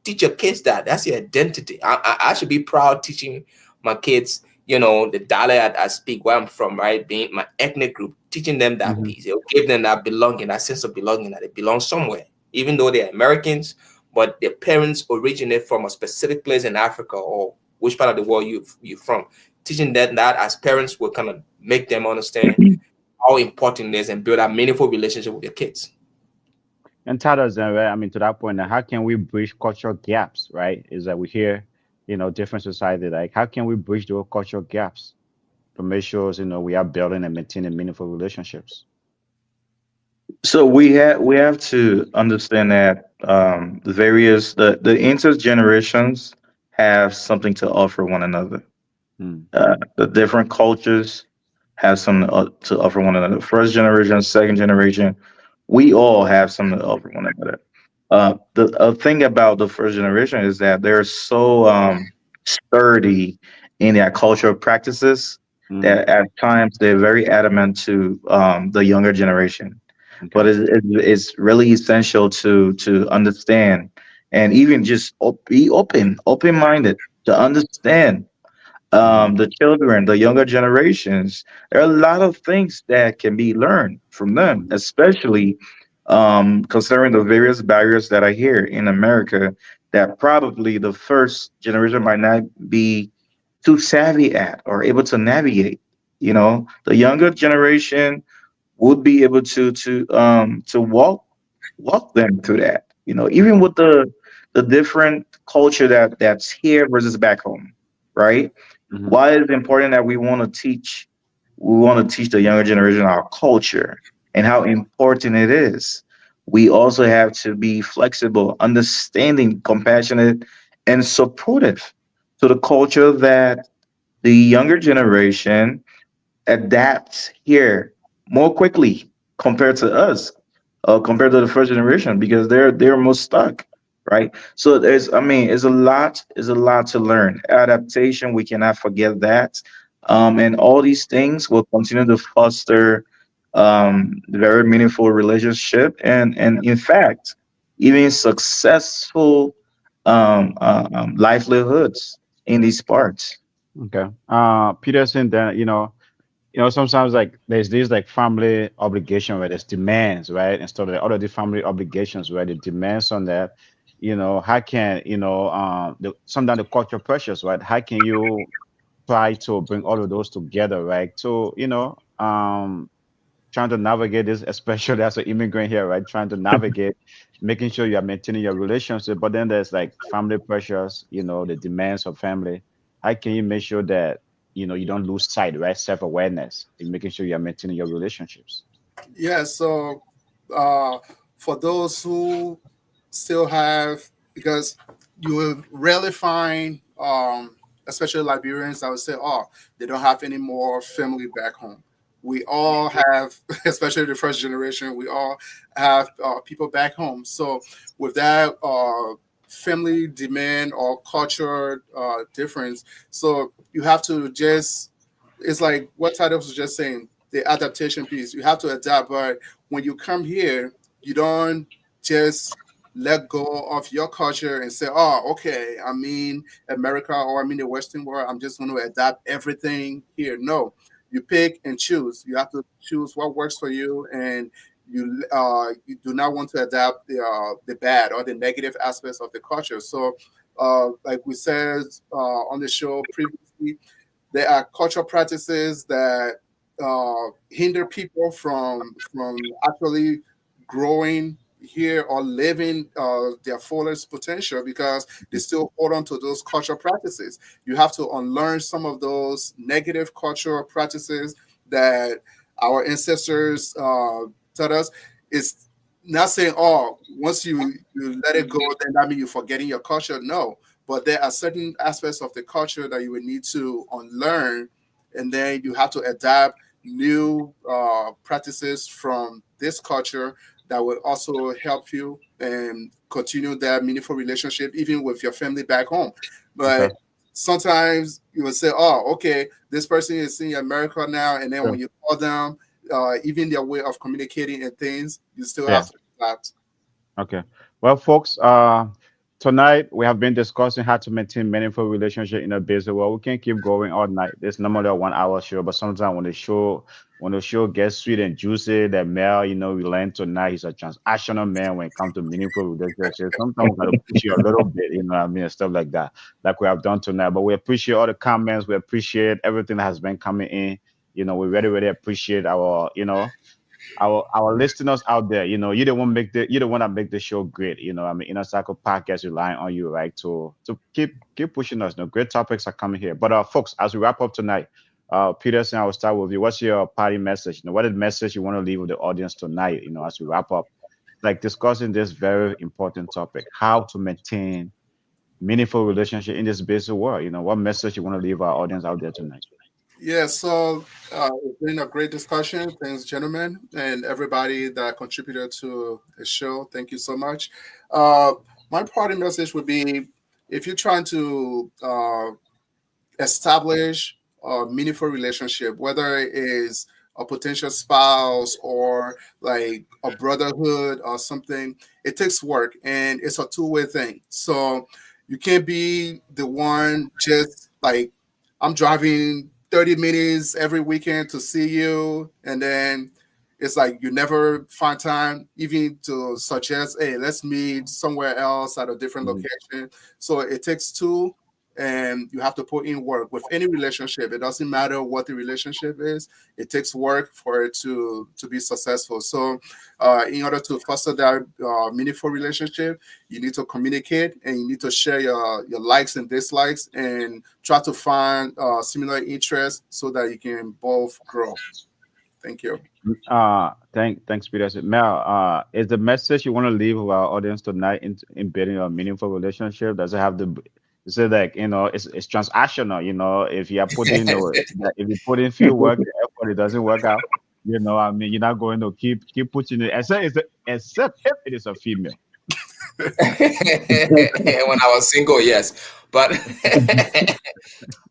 teach your kids that. That's your identity. I should be proud teaching my kids, the dialect I speak, where I'm from, right? Being my ethnic group, teaching them that piece. It'll give them that belonging, that sense of belonging, that they belong somewhere, even though they're Americans, but their parents originate from a specific place in Africa or which part of the world you're from. Teaching them that as parents will kind of make them understand how important it is and build a meaningful relationship with your kids. And Tadas, right? I mean, to that point, how can we bridge cultural gaps, right? Is that we hear, different society, like how can we bridge those cultural gaps to make sure, we are building and maintaining meaningful relationships? So we have to understand that the intergenerations have something to offer one another. The different cultures have something to offer one another. First generation, second generation, we all have something to offer one another. The thing about the first generation is that they're so sturdy in their cultural practices that at times they're very adamant to the younger generation. Okay. But it's really essential to understand and even just be open-minded to understand the children, the younger generations. There are a lot of things that can be learned from them, especially considering the various barriers that are here in America that probably the first generation might not be too savvy at or able to navigate. The younger generation would be able to walk them through that. Even with the different culture that's here versus back home, right? Why is it important that we want to teach the younger generation our culture and how important it is? We also have to be flexible, understanding, compassionate, and supportive to the culture that the younger generation adapts here more quickly compared to us, compared to the first generation, because they're more stuck, right? So it's a lot to learn. Adaptation, we cannot forget that, and all these things will continue to foster very meaningful relationship and in fact even successful livelihoods in these parts. Okay. Peterson, then sometimes like there's these like family obligation where there's demands, right? Instead of the other family obligations where the demands on that, how can sometimes the cultural pressures, right? How can you try to bring all of those together, right? So trying to navigate this, especially as an immigrant here, right? Trying to navigate, making sure you are maintaining your relationship, but then there's like family pressures, the demands of family. How can you make sure that you don't lose sight, right? Self-awareness in making sure you are maintaining your relationships. Yeah. So for those who still have, because you will rarely find, especially Liberians, I would say, oh, they don't have any more family back home. We all have, especially the first generation, we all have people back home. So with that family demand or culture difference, so you have to just, it's like what Titus was just saying, the adaptation piece. You have to adapt, but when you come here, you don't just let go of your culture and say, oh, okay, I'm in America or I'm in the Western world, I'm just going to adapt everything here. No. You pick and choose. You have to choose what works for you, and you do not want to adapt the bad or the negative aspects of the culture. So, like we said on the show previously, there are cultural practices that hinder people from actually growing, here or living their fullest potential because they still hold on to those cultural practices. You have to unlearn some of those negative cultural practices that our ancestors taught us. It's not saying, oh, once you let it go, then that means you're forgetting your culture. No, but there are certain aspects of the culture that you would need to unlearn, and then you have to adapt new practices from this culture that will also help you and continue that meaningful relationship even with your family back home. But Okay. sometimes you will say, oh, okay, this person is in America now, and then Sure. when you call them, even their way of communicating and things, you still Yeah. have to adapt. Okay. Well, folks, tonight we have been discussing how to maintain meaningful relationship in a busy world. We can keep going all night. It's normally a 1 hour show, but sometimes when the show gets sweet and juicy, that Mel, we learn tonight he's a transactional man when it comes to meaningful relationships. Sometimes we gotta push you a little bit, what I mean, and stuff like that, like we have done tonight. But we appreciate all the comments. We appreciate everything that has been coming in. We really, really appreciate our listeners out there. You don't want to make the show great. I mean, Inner Cycle Podcast relying on you, right? To keep pushing us. Great topics are coming here. But folks, as we wrap up tonight, Peterson, I will start with you. What's your party message? What is the message you want to leave with the audience tonight? As we wrap up, like discussing this very important topic, how to maintain meaningful relationship in this busy world. What message you want to leave our audience out there tonight? Yeah, so it's been a great discussion. Thanks, gentlemen, and everybody that contributed to the show. Thank you so much. Uh, my parting message would be if you're trying to establish a meaningful relationship, whether it is a potential spouse or like a brotherhood or something, it takes work and it's a two-way thing. So you can't be the one just like, I'm driving 30 minutes every weekend to see you, and then it's like you never find time even to suggest, hey, let's meet somewhere else at a different Mhm. location. So it takes two, and you have to put in work with any relationship. It doesn't matter what the relationship is, it takes work for it to be successful. So in order to foster that meaningful relationship, you need to communicate and you need to share your likes and dislikes and try to find similar interests so that you can both grow. Thank you. Thanks, Peter. Mel, is the message you want to leave with our audience tonight in building a meaningful relationship? Does it have the is it like it's transactional? If you are putting if you put in few work, the effort it doesn't work out. I mean, you're not going to keep pushing it, except if it is a female. When I was single, yes, but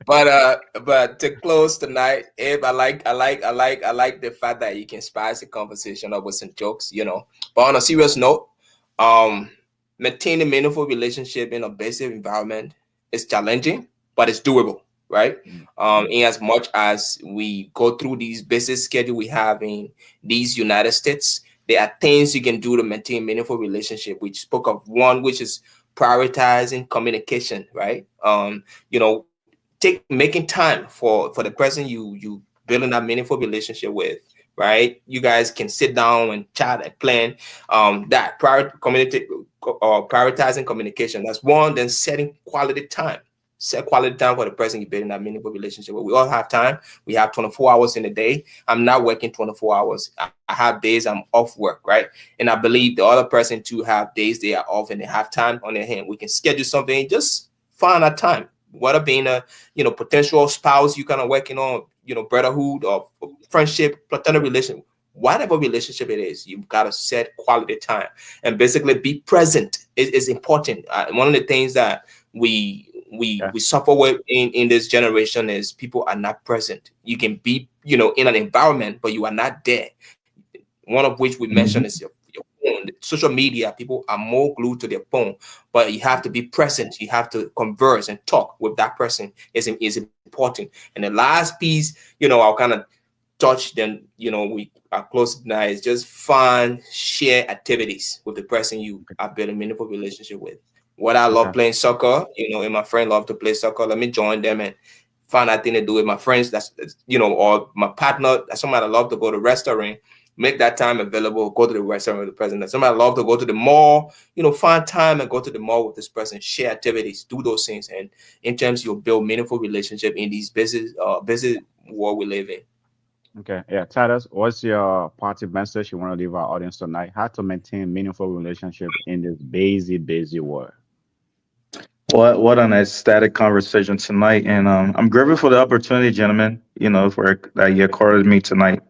but to close tonight, Abe, I like the fact that you can spice the conversation up with some jokes. But on a serious note, um, maintaining meaningful relationship in a basic environment is challenging, but it's doable, right? Mm. In as much as we go through these basic schedule we have in these United States, there are things you can do to maintain meaningful relationship. We spoke of one, which is prioritizing communication, right? Take making time for the person you building that meaningful relationship with, right? You guys can sit down and chat and plan that community or prioritizing communication. That's one. Then setting quality time. Set quality time for the person you're building that meaningful relationship with. We all have time. We have 24 hours in a day. I'm not working 24 hours. I have days I'm off work, right? And I believe the other person too have days they are off and they have time on their hand. We can schedule something. Just find that time. Whether being a potential spouse you kind of working on, brotherhood or friendship, platonic relationship, whatever relationship it is, you've got to set quality time and basically be present is important. One of the things that we suffer with in this generation is people are not present. You can be in an environment, but you are not there. One of which we mentioned is your phone. Social media, people are more glued to their phone, but you have to be present. You have to converse and talk with that person is important. And the last piece, I'll kind of touch, then we are close now, is just find share activities with the person you are building a meaningful relationship with. What I love Okay. playing soccer, and my friend love to play soccer. Let me join them and find that thing to do with my friends. That's or my partner. That's somebody I love to go to restaurant. make that time available, go to the restaurant with the person. Somebody love to go to the mall, find time and go to the mall with this person, share activities, do those things. And in terms, you'll build meaningful relationship in these busy world we live in. Okay, yeah. Titus, what's your party message you want to leave our audience tonight? How to maintain meaningful relationship in this busy world? What an ecstatic conversation tonight, and I'm grateful for the opportunity, gentlemen. For that you accorded me tonight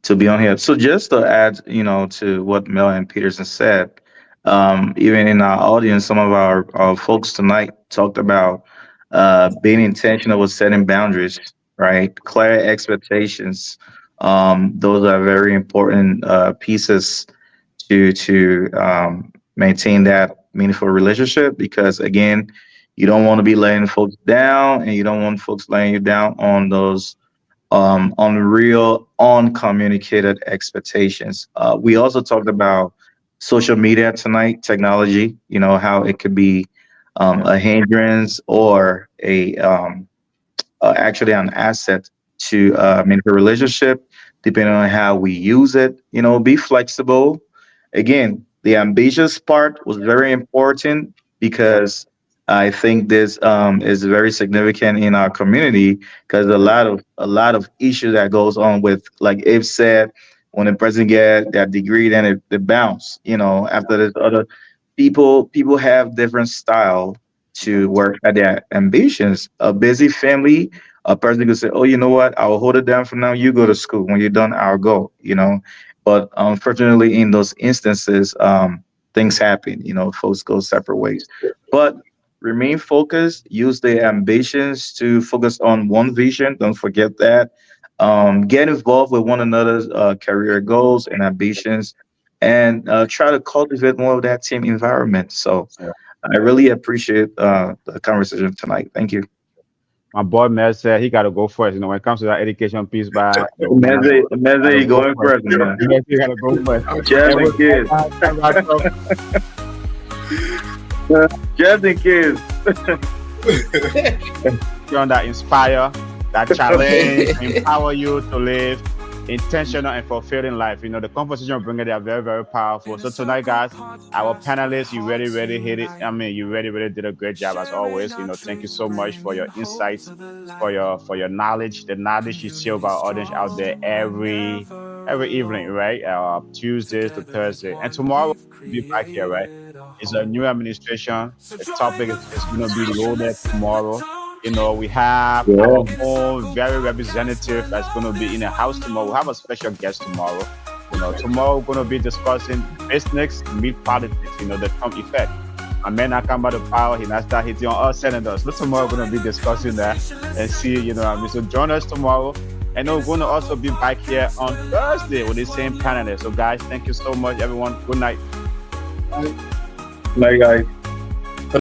to be on here. So just to add, to what Mel and Peterson said, even in our audience, some of our folks tonight talked about being intentional with setting boundaries, right? Clear expectations. Those are very important pieces to maintain that meaningful relationship, because again, you don't want to be laying folks down, and you don't want folks laying you down on those unreal, uncommunicated expectations. We also talked about social media tonight, technology, how it could be a hindrance or actually an asset to meaningful relationship, depending on how we use it. Be flexible. Again, the ambitious part was very important, because I think this is very significant in our community, because a lot of issues that goes on with, like Abe said, when a person get that degree, then it bounce. After this, other people have different style to work at their ambitions. A busy family, a person could say, "Oh, you know what? I'll hold it down for now. You go to school. When you're done, I'll go." But unfortunately, in those instances, things happen. Folks go separate ways. But remain focused. Use the ambitions to focus on one vision. Don't forget that. Get involved with one another's career goals and ambitions, and try to cultivate more of that team environment. So I really appreciate the conversation tonight. Thank you. My boy Mez said he got to go first. When it comes to that education piece, by Meze, you going first, man. You got to go first. Just in case. You're that inspire, that challenge, empower you to live intentional and fulfilling life. The conversation we're bringing, they are very, very powerful. So tonight, guys, our panelists, you really hit it. You really did a great job as always. Thank you so much for your insights, for your knowledge, the knowledge you share with our audience out there every evening, right? Tuesdays to Thursday, and tomorrow we'll be back here, right? It's a new administration. The topic is going to be loaded tomorrow. We have our own very representative that's going to be in the house tomorrow. We have a special guest tomorrow. Tomorrow we're going to be discussing business meet politics, the Trump effect. My man Akamba the power, he now start hitting on us senators. So tomorrow we're going to be discussing that and see, So join us tomorrow. And we're going to also be back here on Thursday with the same panelists. So guys, thank you so much, everyone. Good night. Bye, guys.